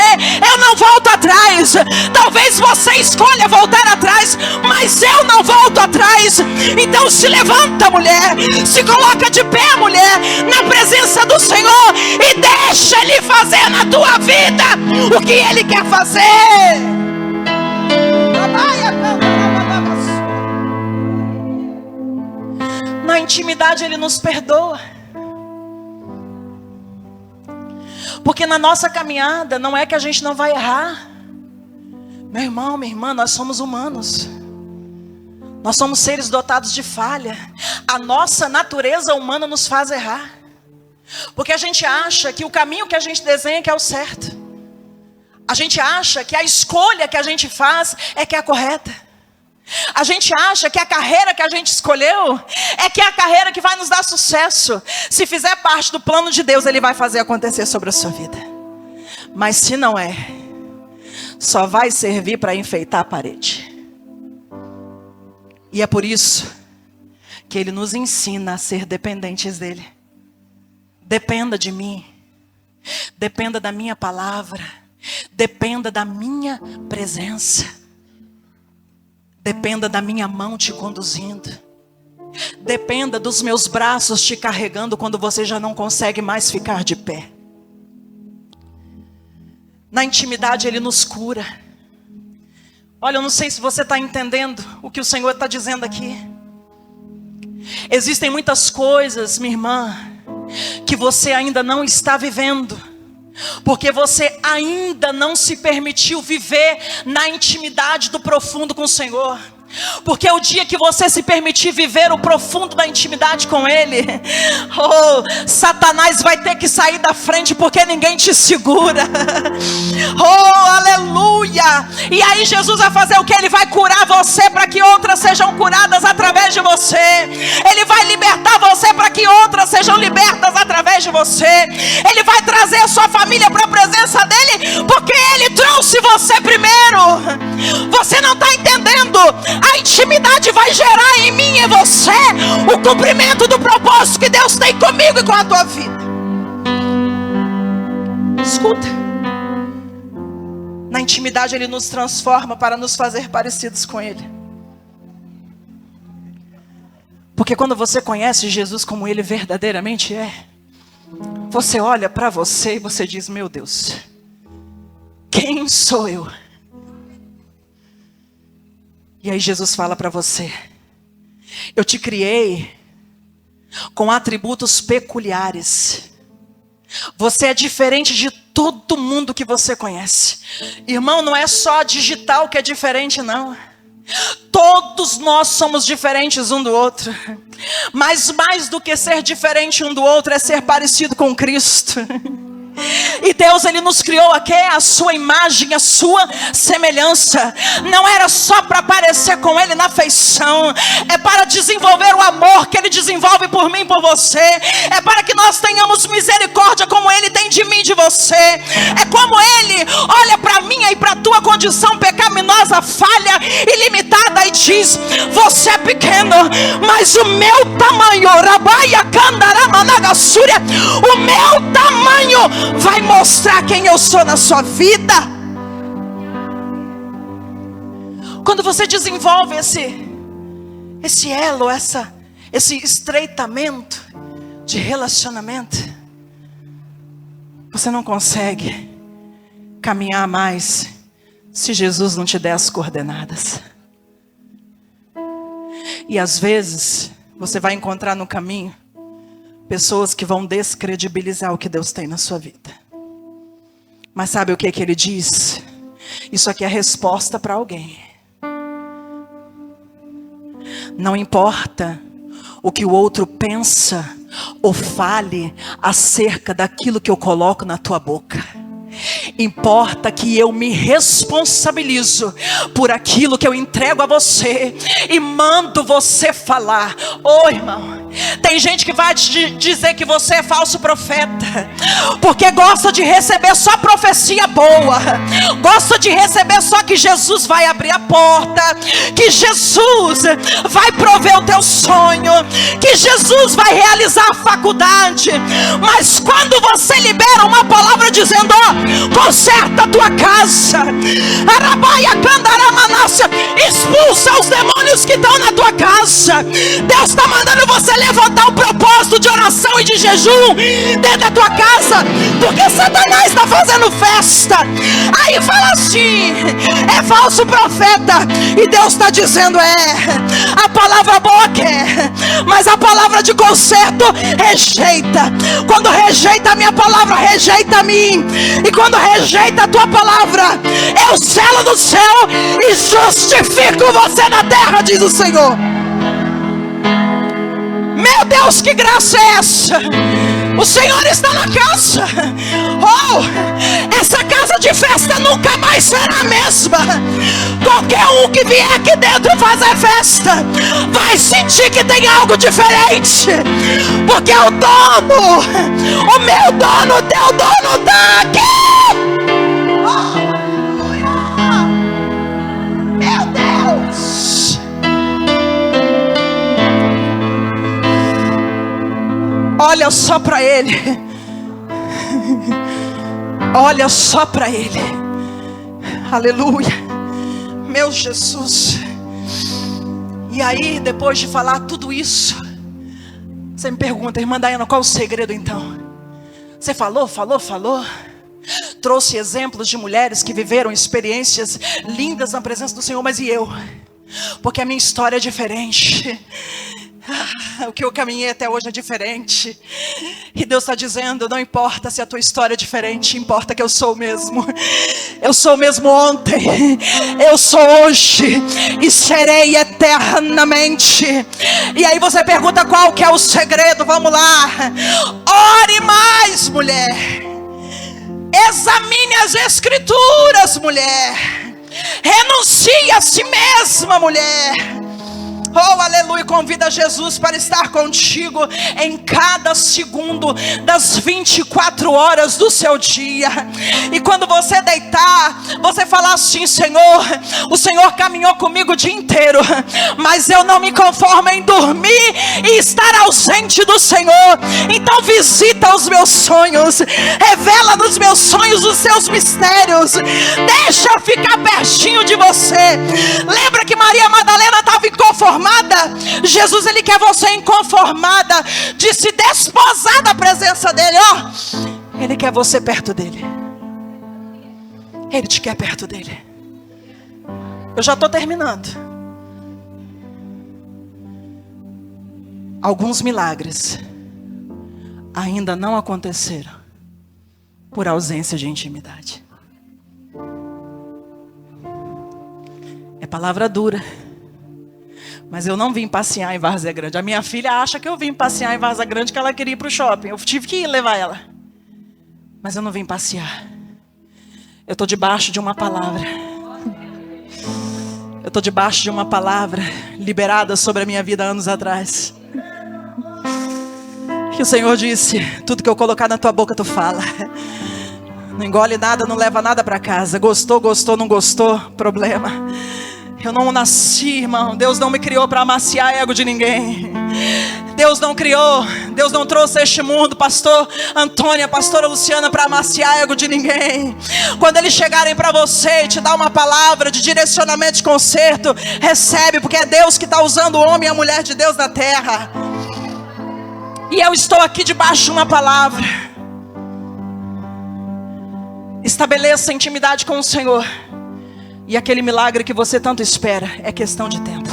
eu não volto atrás. Talvez você escolha voltar atrás, mas eu não volto atrás. Então se levanta, mulher, se coloca de pé, mulher, na presença do Senhor, e deixa Ele fazer na tua vida o que Ele quer fazer. Na intimidade Ele nos perdoa, porque na nossa caminhada não é que a gente não vai errar. Meu irmão, minha irmã, nós somos humanos. Nós somos seres dotados de falha. A nossa natureza humana nos faz errar. Porque a gente acha que o caminho que a gente desenha que é o certo. A gente acha que a escolha que a gente faz é que é a correta. A gente acha que a carreira que a gente escolheu é que é a carreira que vai nos dar sucesso. Se fizer parte do plano de Deus, Ele vai fazer acontecer sobre a sua vida. Mas se não é, só vai servir para enfeitar a parede. E é por isso que Ele nos ensina a ser dependentes dEle. Dependa de mim. Dependa da minha palavra. Dependa da minha presença. Dependa da minha mão te conduzindo. Dependa dos meus braços te carregando quando você já não consegue mais ficar de pé. Na intimidade Ele nos cura. Olha, eu não sei se você está entendendo o que o Senhor está dizendo aqui. Existem muitas coisas, minha irmã, que você ainda não está vivendo, porque você ainda não se permitiu viver na intimidade do profundo com o Senhor. Porque o dia que você se permitir viver o profundo da intimidade com Ele, Satanás vai ter que sair da frente, porque ninguém te segura. Aleluia! E aí Jesus vai fazer o que? Ele vai curar você para que outras sejam curadas através de você. Ele vai libertar você para que outras sejam libertas através de você. Ele vai trazer a sua família para a presença dEle, porque Ele trouxe você primeiro. Você não está entendendo? A intimidade vai gerar em mim e você o cumprimento do propósito que Deus tem comigo e com a tua vida. Escuta. Na intimidade Ele nos transforma para nos fazer parecidos com Ele. Porque quando você conhece Jesus como Ele verdadeiramente é, você olha para você e você diz: meu Deus, quem sou eu? E aí Jesus fala para você: eu te criei com atributos peculiares. Você é diferente de todo mundo que você conhece. Irmão, não é só digital que é diferente, não. Todos nós somos diferentes um do outro. Mas mais do que ser diferente um do outro é ser parecido com Cristo. E Deus, Ele nos criou aqui a sua imagem, a sua semelhança. Não era só para parecer com Ele na feição, é para desenvolver o amor que Ele desenvolve por mim e por você. É para que nós tenhamos misericórdia como Ele tem de mim e de você. É como Ele olha para minha e para a tua condição pecaminosa, falha e limitada e diz: você é pequeno, mas o meu tamanho, o meu tamanho vai mostrar quem eu sou na sua vida. Quando você desenvolve esse elo, esse estreitamento de relacionamento, você não consegue caminhar mais se Jesus não te der as coordenadas. E às vezes você vai encontrar no caminho pessoas que vão descredibilizar o que Deus tem na sua vida. Mas sabe o que Ele diz? Isso aqui é resposta para alguém. Não importa o que o outro pensa ou fale acerca daquilo que eu coloco na tua boca. Importa que eu me responsabilizo por aquilo que eu entrego a você e mando você falar. Ô irmão, tem gente que vai te dizer que você é falso profeta, porque gosta de receber só profecia boa, gosta de receber só que Jesus vai abrir a porta, que Jesus vai prover o teu sonho, que Jesus vai realizar a faculdade. Mas quando você libera uma palavra dizendo: ó, conserta a tua casa, expulsa os demônios que estão na tua casa, Deus está mandando você levantar um propósito de oração e de jejum dentro da tua casa, porque Satanás está fazendo festa. Aí fala assim: é falso profeta. E Deus está dizendo: a palavra boa quer, mas a palavra de conserto rejeita. Quando rejeita a minha palavra, rejeita a mim. E quando rejeita a tua palavra, eu selo no céu e justifico você na terra, diz o Senhor. Meu Deus, que graça é essa? O Senhor está na casa. Oh, essa casa de festa nunca mais será a mesma. Qualquer um que vier aqui dentro fazer festa vai sentir que tem algo diferente, porque o dono, o meu dono, o teu dono está aqui. Meu Deus. Olha só para Ele. Olha só para Ele. Aleluia. Meu Jesus. E aí, depois de falar tudo isso, você me pergunta: irmã Daiana, qual o segredo então? Você falou. Trouxe exemplos de mulheres que viveram experiências lindas na presença do Senhor, mas e eu? Porque a minha história é diferente. O que eu caminhei até hoje é diferente. E Deus está dizendo: não importa se a tua história é diferente, importa que eu sou o mesmo. Eu sou o mesmo ontem, eu sou hoje e serei eternamente. E aí você pergunta: qual que é o segredo? Vamos lá. Ore mais, mulher. Examine as escrituras, mulher. Renuncie a si mesma, mulher. Oh, aleluia, convida Jesus para estar contigo em cada segundo das 24 horas do seu dia. E quando você deitar, você falar assim: Senhor, o Senhor caminhou comigo o dia inteiro, mas eu não me conformo em dormir e estar ausente do Senhor. Então visita os meus sonhos, revela nos meus sonhos os seus mistérios, deixa eu ficar pertinho de você. Lembra que Maria Madalena estava inconformada? Jesus, Ele quer você inconformada, de se desposar da presença dEle. Ele quer você perto dEle. Ele te quer perto dEle. Eu já estou terminando. Alguns milagres ainda não aconteceram por ausência de intimidade. É palavra dura, mas eu não vim passear em Várzea Grande. A minha filha acha que eu vim passear em Várzea Grande, que ela queria ir para o shopping. Eu tive que ir levar ela. Mas eu não vim passear. Eu estou debaixo de uma palavra. Eu estou debaixo de uma palavra liberada sobre a minha vida anos atrás. Que o Senhor disse: tudo que eu colocar na tua boca tu fala. Não engole nada, não leva nada para casa. Gostou, gostou, não gostou, problema. Eu não nasci, irmão. Deus não me criou para amaciar ego de ninguém. Deus não criou, Deus não trouxe a este mundo, pastor Antônia, pastora Luciana, para amaciar ego de ninguém. Quando eles chegarem para você e te dar uma palavra de direcionamento, de conserto, recebe, porque é Deus que está usando o homem e a mulher de Deus na terra. E eu estou aqui debaixo de uma palavra. Estabeleça intimidade com o Senhor, e aquele milagre que você tanto espera é questão de tempo.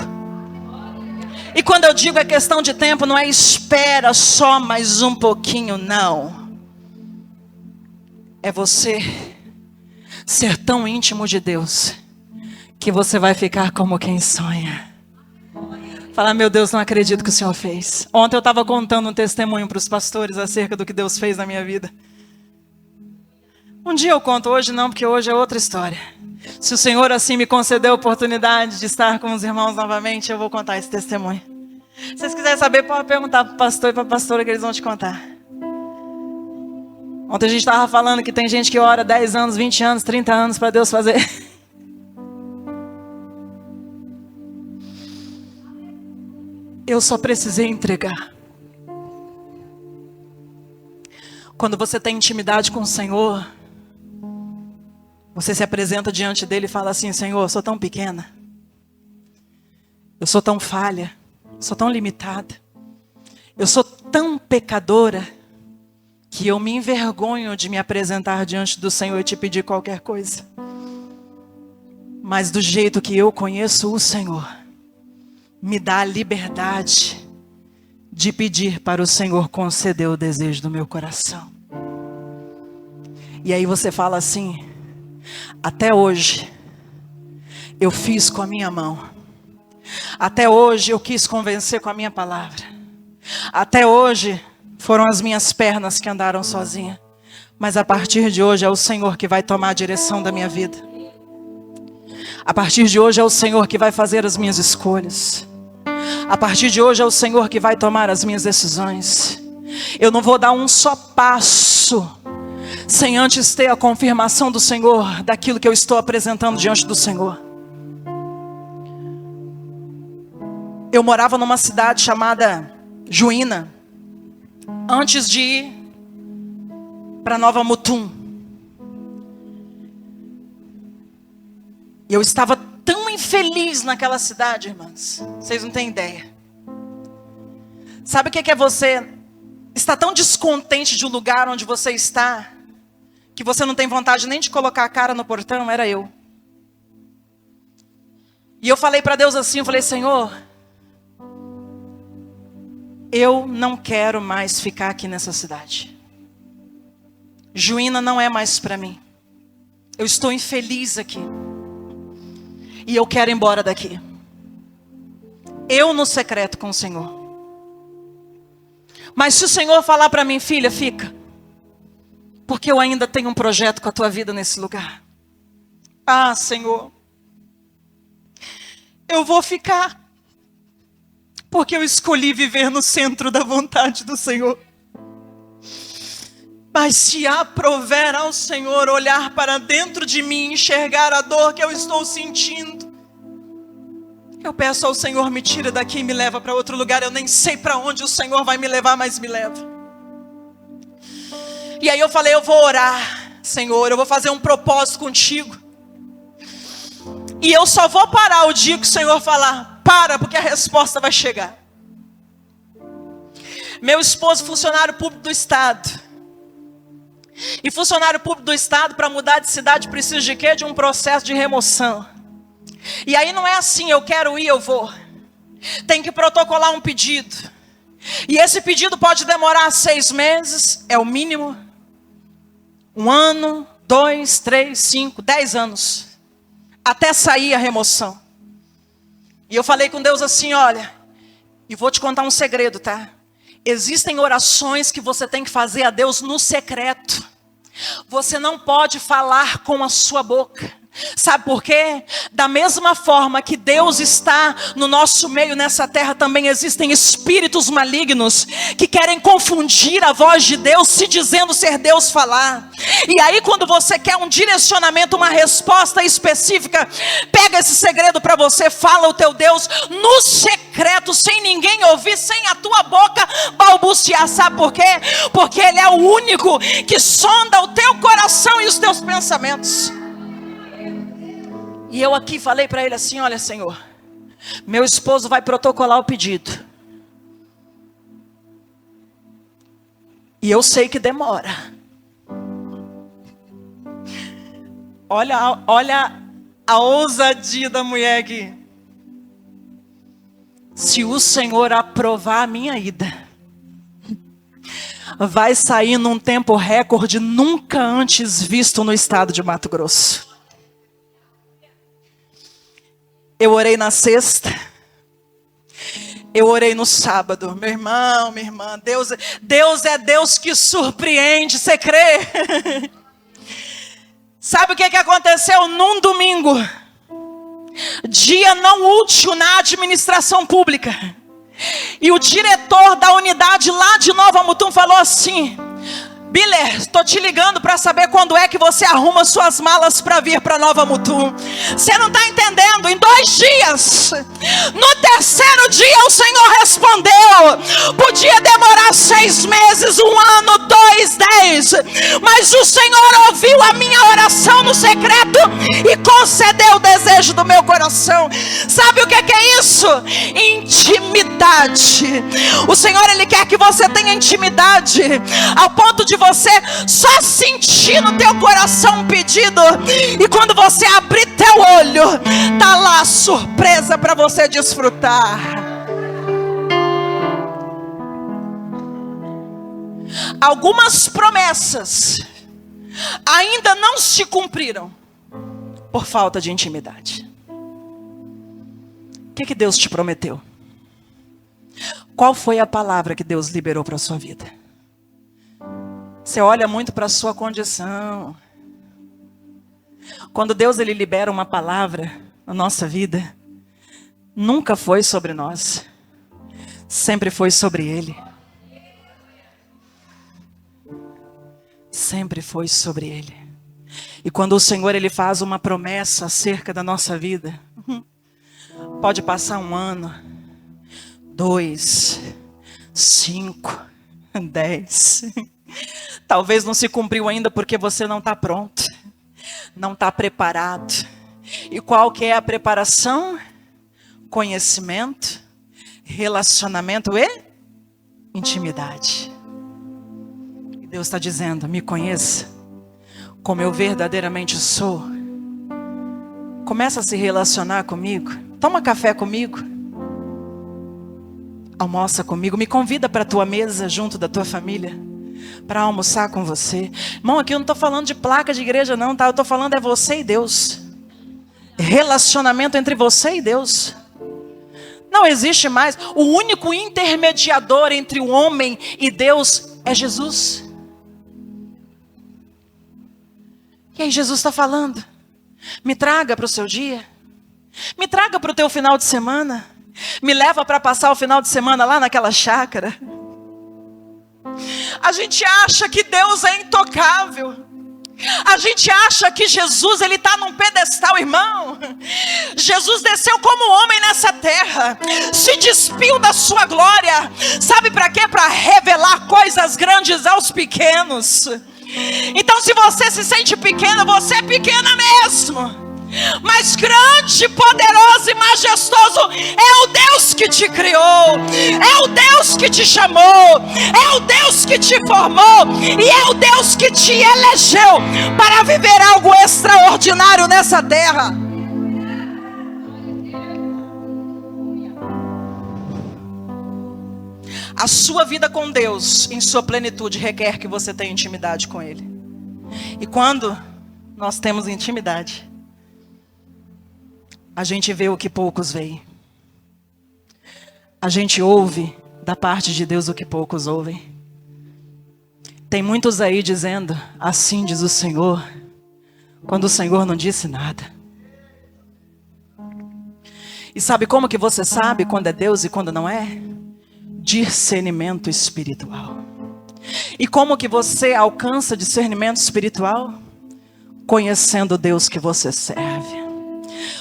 E quando eu digo é questão de tempo, não é espera só mais um pouquinho, não. É você ser tão íntimo de Deus que você vai ficar como quem sonha. Falar: meu Deus, não acredito que o Senhor fez. Ontem eu estava contando um testemunho para os pastores acerca do que Deus fez na minha vida. Um dia eu conto, hoje não, porque hoje é outra história. Se o Senhor assim me conceder a oportunidade de estar com os irmãos novamente, eu vou contar esse testemunho. Se vocês quiserem saber, pode perguntar para o pastor e para a pastora que eles vão te contar. Ontem a gente estava falando que tem gente que ora 10 anos, 20 anos, 30 anos para Deus fazer. Eu só precisei entregar. Quando você tem intimidade com o Senhor, você se apresenta diante dele e fala assim: Senhor, eu sou tão pequena, eu sou tão falha, eu sou tão limitada, eu sou tão pecadora, que eu me envergonho de me apresentar diante do Senhor e te pedir qualquer coisa. Mas do jeito que eu conheço o Senhor, me dá a liberdade de pedir para o Senhor conceder o desejo do meu coração. E aí você fala assim: até hoje eu fiz com a minha mão. Até hoje eu quis convencer com a minha palavra. Até hoje foram as minhas pernas que andaram sozinha. Mas a partir de hoje é o Senhor que vai tomar a direção da minha vida. A partir de hoje é o Senhor que vai fazer as minhas escolhas. A partir de hoje é o Senhor que vai tomar as minhas decisões. Eu não vou dar um só passo sem antes ter a confirmação do Senhor daquilo que eu estou apresentando diante do Senhor. Eu morava numa cidade chamada Juína, antes de ir para Nova Mutum. Eu estava tão infeliz naquela cidade, irmãs. Vocês não têm ideia. Sabe o que é você estar tão descontente de um lugar onde você está, que você não tem vontade nem de colocar a cara no portão? Era eu. E eu falei para Deus assim, eu falei: Senhor, eu não quero mais ficar aqui nessa cidade. Juína não é mais para mim. Eu estou infeliz aqui. E eu quero ir embora daqui. Eu no secreto com o Senhor. Mas se o Senhor falar para mim: filha, fica, porque eu ainda tenho um projeto com a tua vida nesse lugar. Ah, Senhor, eu vou ficar, porque eu escolhi viver no centro da vontade do Senhor. Mas se aprover ao Senhor olhar para dentro de mim, enxergar a dor que eu estou sentindo, eu peço ao Senhor: me tira daqui e me leva para outro lugar. Eu nem sei para onde o Senhor vai me levar, mas me leva. E aí eu falei: eu vou orar, Senhor, eu vou fazer um propósito contigo. E eu só vou parar o dia que o Senhor falar: para, porque a resposta vai chegar. Meu esposo, funcionário público do Estado. E funcionário público do Estado, para mudar de cidade, precisa de quê? De um processo de remoção. E aí não é assim: eu quero ir, eu vou. Tem que protocolar um pedido. E esse pedido pode demorar 6 meses, é o mínimo. 1 ano, 2, 3, 5, 10 anos. Até sair a remoção. E eu falei com Deus assim: olha, e vou te contar um segredo, tá? Existem orações que você tem que fazer a Deus no secreto. Você não pode falar com a sua boca. Sabe por quê? Da mesma forma que Deus está no nosso meio nessa terra, também existem espíritos malignos que querem confundir a voz de Deus, se dizendo ser Deus falar. E aí quando você quer um direcionamento, uma resposta específica, pega esse segredo para você, fala o teu Deus no secreto, sem ninguém ouvir, sem a tua boca balbuciar. Sabe por quê? Porque Ele é o único que sonda o teu coração e os teus pensamentos. E eu aqui falei para ele assim: olha, Senhor, meu esposo vai protocolar o pedido. E eu sei que demora. Olha a ousadia da mulher aqui. Se o Senhor aprovar a minha ida, vai sair num tempo recorde nunca antes visto no estado de Mato Grosso. Eu orei na sexta, eu orei no sábado. Meu irmão, minha irmã, Deus é Deus que surpreende, você crê? Sabe o que aconteceu num domingo? Dia não útil na administração pública. E o diretor da unidade lá de Nova Mutum falou assim: Biller, estou te ligando para saber quando é que você arruma suas malas para vir para Nova Mutum. Você não está entendendo, em 2 dias. No terceiro dia o Senhor respondeu. Podia demorar 6 meses, 1 ano, 2, 10. Mas o Senhor ouviu a minha oração no secreto e concedeu o desejo do meu coração. Sabe o que é isso? Intimidade. O Senhor, Ele quer que você tenha intimidade ao ponto de você só sentir no teu coração um pedido, e quando você abrir teu olho, tá lá a surpresa para você desfrutar. Algumas promessas ainda não se cumpriram por falta de intimidade. O que Deus te prometeu? Qual foi a palavra que Deus liberou para a sua vida? Você olha muito para a sua condição. Quando Deus Ele libera uma palavra na nossa vida, nunca foi sobre nós, sempre foi sobre Ele. Sempre foi sobre Ele. E quando o Senhor Ele faz uma promessa acerca da nossa vida, pode passar 1 ano, 2, 5, 10. Talvez não se cumpriu ainda porque você não está pronto, não está preparado. E qual que é a preparação? Conhecimento, relacionamento e intimidade. E Deus está dizendo: me conheça como eu verdadeiramente sou. Começa a se relacionar comigo. Toma café comigo. Almoça comigo. Me convida para a tua mesa junto da tua família, para almoçar com você. Irmão, aqui eu não estou falando de placa de igreja não, tá? Eu estou falando é você e Deus. Relacionamento entre você e Deus. Não existe mais. O único intermediador entre o homem e Deus é Jesus. E aí Jesus está falando: me traga para o seu dia, me traga para o teu final de semana, me leva para passar o final de semana lá naquela chácara. A gente acha que Deus é intocável. A gente acha que Jesus Ele está num pedestal, irmão. Jesus desceu como homem nessa terra, se despiu da sua glória. Sabe para quê? Para revelar coisas grandes aos pequenos. Então se você se sente pequena, você é pequena mesmo. Mas grande, poderoso e majestoso é o Deus que te criou, é o Deus que te chamou, é o Deus que te formou, e é o Deus que te elegeu para viver algo extraordinário nessa terra. A sua vida com Deus, em sua plenitude, requer que você tenha intimidade com Ele. E quando nós temos intimidade, a gente vê o que poucos veem. A gente ouve da parte de Deus o que poucos ouvem. Tem muitos aí dizendo, assim diz o Senhor, quando o Senhor não disse nada. E sabe como que você sabe quando é Deus e quando não é? Discernimento espiritual. E como que você alcança discernimento espiritual? Conhecendo o Deus que você serve.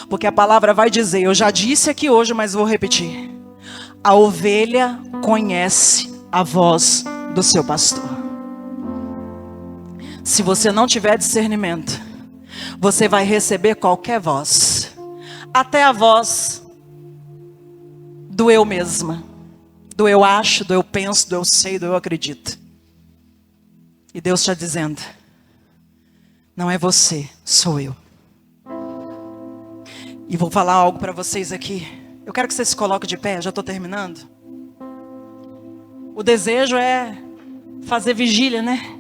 Porque a palavra vai dizer, eu já disse aqui hoje, mas vou repetir. A ovelha conhece a voz do seu pastor. Se você não tiver discernimento, você vai receber qualquer voz. Até a voz do eu mesma. Do eu acho, do eu penso, do eu sei, do eu acredito. E Deus está dizendo, não é você, sou eu. E vou falar algo para vocês aqui. Eu quero que vocês se coloquem de pé, já estou terminando. O desejo é fazer vigília, né?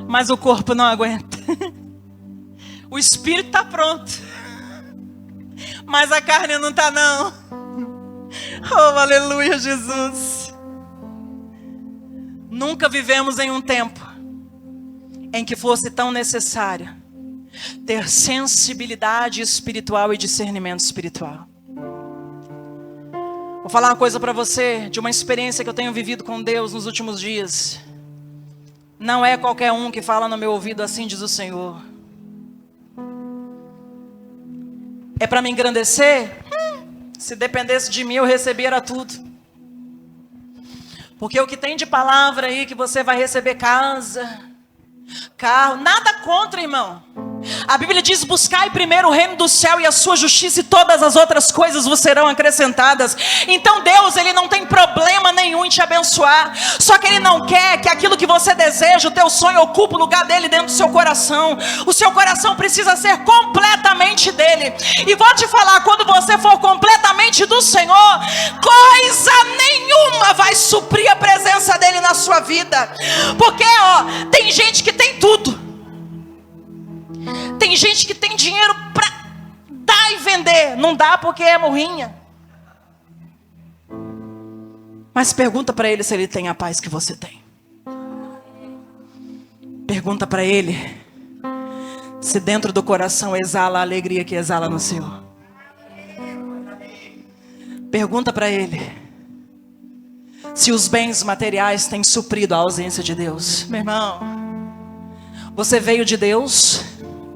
Mas o corpo não aguenta. O espírito está pronto. Mas a carne não está não. Oh, aleluia, Jesus. Nunca vivemos em um tempo em que fosse tão necessário ter sensibilidade espiritual e discernimento espiritual. Vou falar uma coisa para você, de uma experiência que eu tenho vivido com Deus nos últimos dias. Não é qualquer um que fala no meu ouvido, assim diz o Senhor. É para me engrandecer? Se dependesse de mim, eu recebera tudo. Porque o que tem de palavra aí, que você vai receber casa, carro, nada contra, irmão. A Bíblia diz, buscai primeiro o reino do céu e a sua justiça, e todas as outras coisas vos serão acrescentadas. Então Deus, Ele não tem problema nenhum em te abençoar. Só que Ele não quer que aquilo que você deseja, o teu sonho, ocupe o lugar dele dentro do seu coração. O seu coração precisa ser completamente dele. E vou te falar, quando você for completamente do Senhor, coisa nenhuma vai suprir a presença dele na sua vida. Porque tem gente que tem tudo. Tem gente que tem dinheiro para dar e vender. Não dá porque é morrinha. Mas pergunta para ele se ele tem a paz que você tem. Pergunta para ele se dentro do coração exala a alegria que exala no seu. Pergunta para ele se os bens materiais têm suprido a ausência de Deus. Meu irmão, você veio de Deus.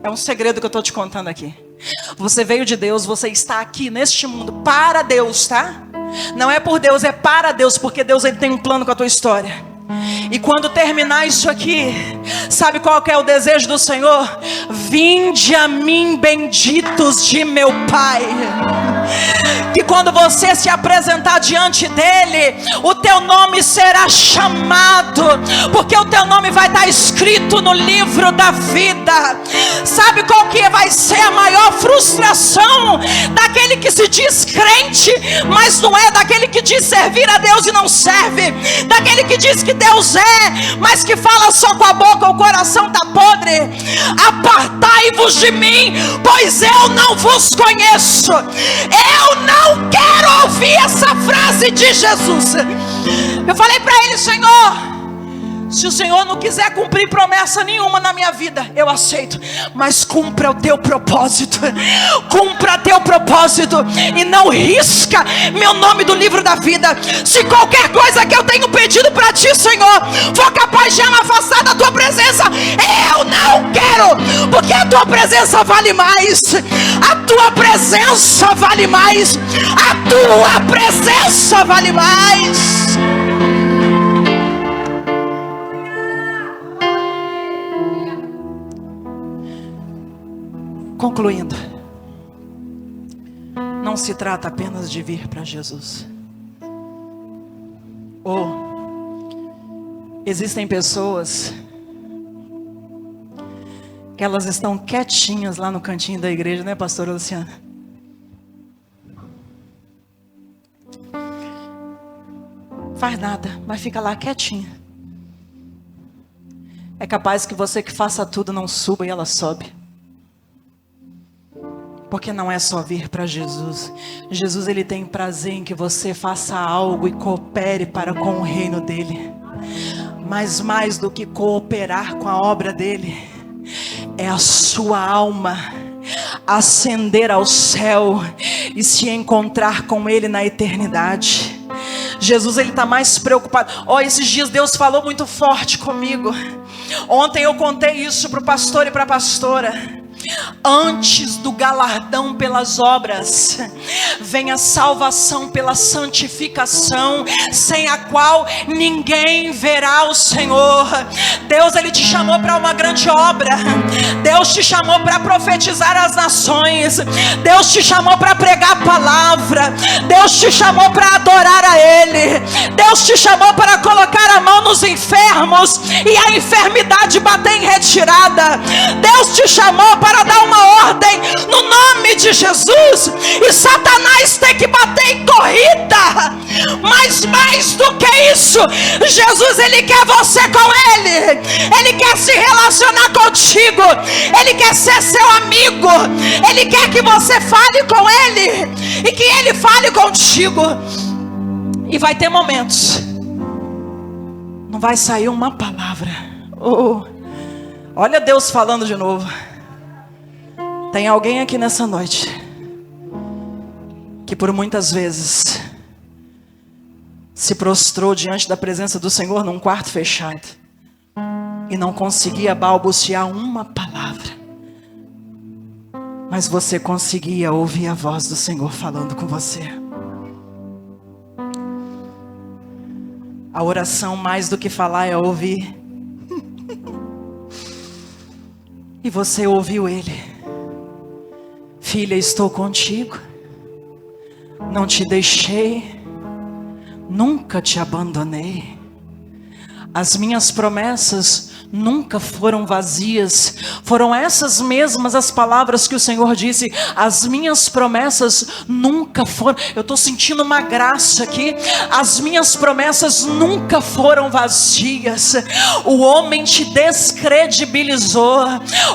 É um segredo que eu estou te contando aqui. Você veio de Deus, você está aqui neste mundo para Deus, tá? Não é por Deus, é para Deus, porque Deus, Ele tem um plano com a tua história. E quando terminar isso aqui, sabe qual que é o desejo do Senhor? Vinde a mim, benditos de meu Pai. Que quando você se apresentar diante dele, o teu nome será chamado, porque o teu nome vai estar escrito no livro da vida. Sabe qual que vai ser a maior frustração daquele que se diz crente, mas não é, daquele que diz servir a Deus e não serve, daquele que diz que Deus é, mas que fala só com a boca, o coração está podre. Apartai-vos de mim, pois eu não vos conheço. Eu não quero ouvir essa frase de Jesus. Eu falei para ele, Senhor, se o Senhor não quiser cumprir promessa nenhuma na minha vida, eu aceito, mas cumpra o teu propósito. Cumpra teu propósito e não risca meu nome do livro da vida. Se qualquer coisa que eu tenho pedido para ti, Senhor, for capaz de me afastar da tua presença, eu não quero, porque a tua presença vale mais. A tua presença vale mais. A tua presença vale mais. Concluindo, não se trata apenas de vir para Jesus. Existem pessoas que elas estão quietinhas lá no cantinho da igreja, né, pastora Luciana? Faz nada, mas fica lá quietinha. É capaz que você que faça tudo não suba e ela sobe. Porque não é só vir para Jesus. Jesus, Ele tem prazer em que você faça algo e coopere para com o reino dele. Mas mais do que cooperar com a obra dele, é a sua alma ascender ao céu e se encontrar com ele na eternidade. Jesus, ele está mais preocupado. Esses dias Deus falou muito forte comigo. Ontem eu contei isso para o pastor e para a pastora. Antes do galardão pelas obras, vem a salvação pela santificação, sem a qual ninguém verá o Senhor. Deus, ele te chamou para uma grande obra. Deus te chamou para profetizar as nações. Deus te chamou para pregar a palavra. Deus te chamou para adorar a Ele. Deus te chamou para colocar a mão nos enfermos e a enfermidade bater em retirada. Deus te chamou para dar uma ordem no nome de Jesus, e Satanás tem que bater em corrida. Mas mais do que isso, Jesus, ele quer você com ele. Ele quer se relacionar contigo. Ele quer ser seu amigo. Ele quer que você fale com ele e que ele fale contigo. E vai ter momentos, não vai sair uma palavra. Olha Deus falando de novo. Tem alguém aqui nessa noite que por muitas vezes se prostrou diante da presença do Senhor num quarto fechado e não conseguia balbuciar uma palavra, mas você conseguia ouvir a voz do Senhor falando com você. A oração, mais do que falar, é ouvir. E você ouviu Ele. Filha, estou contigo, não te deixei, nunca te abandonei. As minhas promessas nunca foram vazias. Foram essas mesmas as palavras que o Senhor disse. As minhas promessas nunca foram. Eu estou sentindo uma graça aqui. As minhas promessas nunca foram vazias. O homem te descredibilizou.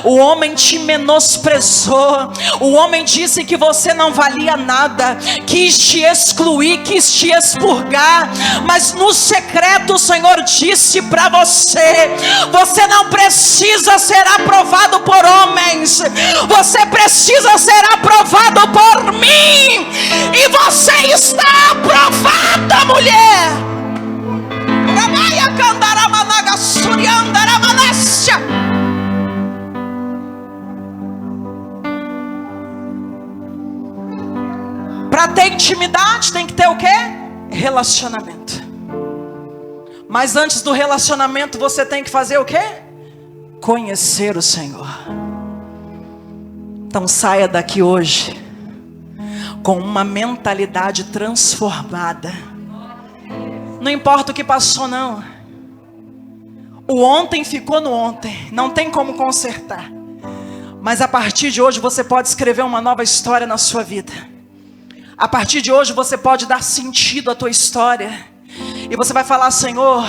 O homem te menosprezou. O homem disse que você não valia nada. Quis te excluir, quis te expurgar. Mas no secreto o Senhor disse para você: você não precisa ser aprovado por homens. Você precisa ser aprovado por mim. E você está aprovada, mulher. Para ter intimidade tem que ter o quê? Relacionamento. Mas antes do relacionamento você tem que fazer o quê? Conhecer o Senhor. Então saia daqui hoje com uma mentalidade transformada. Não importa o que passou, não. O ontem ficou no ontem, não tem como consertar. Mas a partir de hoje você pode escrever uma nova história na sua vida. A partir de hoje você pode dar sentido à tua história. E você vai falar: Senhor,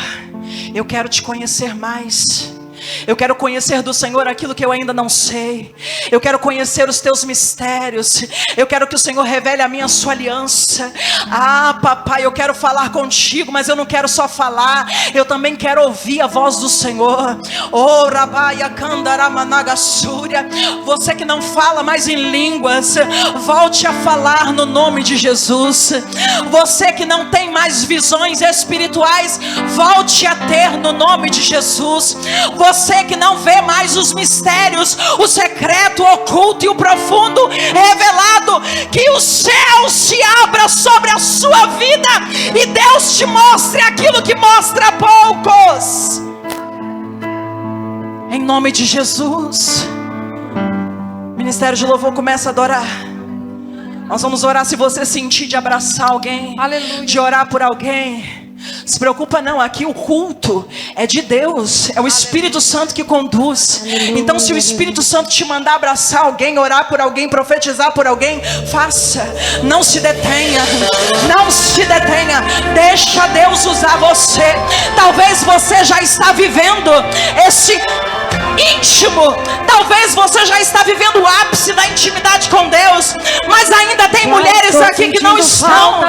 eu quero te conhecer mais. Eu quero conhecer do Senhor aquilo que eu ainda não sei. Eu quero conhecer os teus mistérios. Eu quero que o Senhor revele a mim a sua aliança. Ah, papai, eu quero falar contigo, mas eu não quero só falar. Eu também quero ouvir a voz do Senhor. Oh, Rabaia Kandaramanagasúria. Você que não fala mais em línguas, volte a falar no nome de Jesus. Você que não tem mais visões espirituais, volte a ter no nome de Jesus. Você que não vê mais os mistérios, o secreto, o oculto e o profundo revelado, que o céu se abra sobre a sua vida e Deus te mostre aquilo que mostra a poucos. Em nome de Jesus. Ministério de Louvor, começa a adorar. Nós vamos orar. Se você sentir de abraçar alguém, aleluia, de orar por alguém, se preocupa não, aqui o culto é de Deus, é o Espírito Santo que conduz. Então se o Espírito Santo te mandar abraçar alguém, orar por alguém, profetizar por alguém, faça. Não se detenha, não se detenha. Deixa Deus usar você. Talvez você já está vivendo esse íntimo, talvez você já está vivendo o ápice da intimidade com Deus, mas ainda tem mulheres aqui que não estão unção.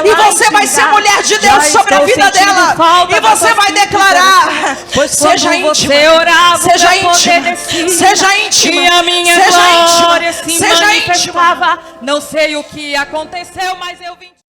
E você vai ser mulher de Deus sobre a vida dela. E você vai declarar. Seja íntimo. Seja íntimo. Seja íntimo. E a minha glória se manifestava. Não sei o que aconteceu, mas eu vim.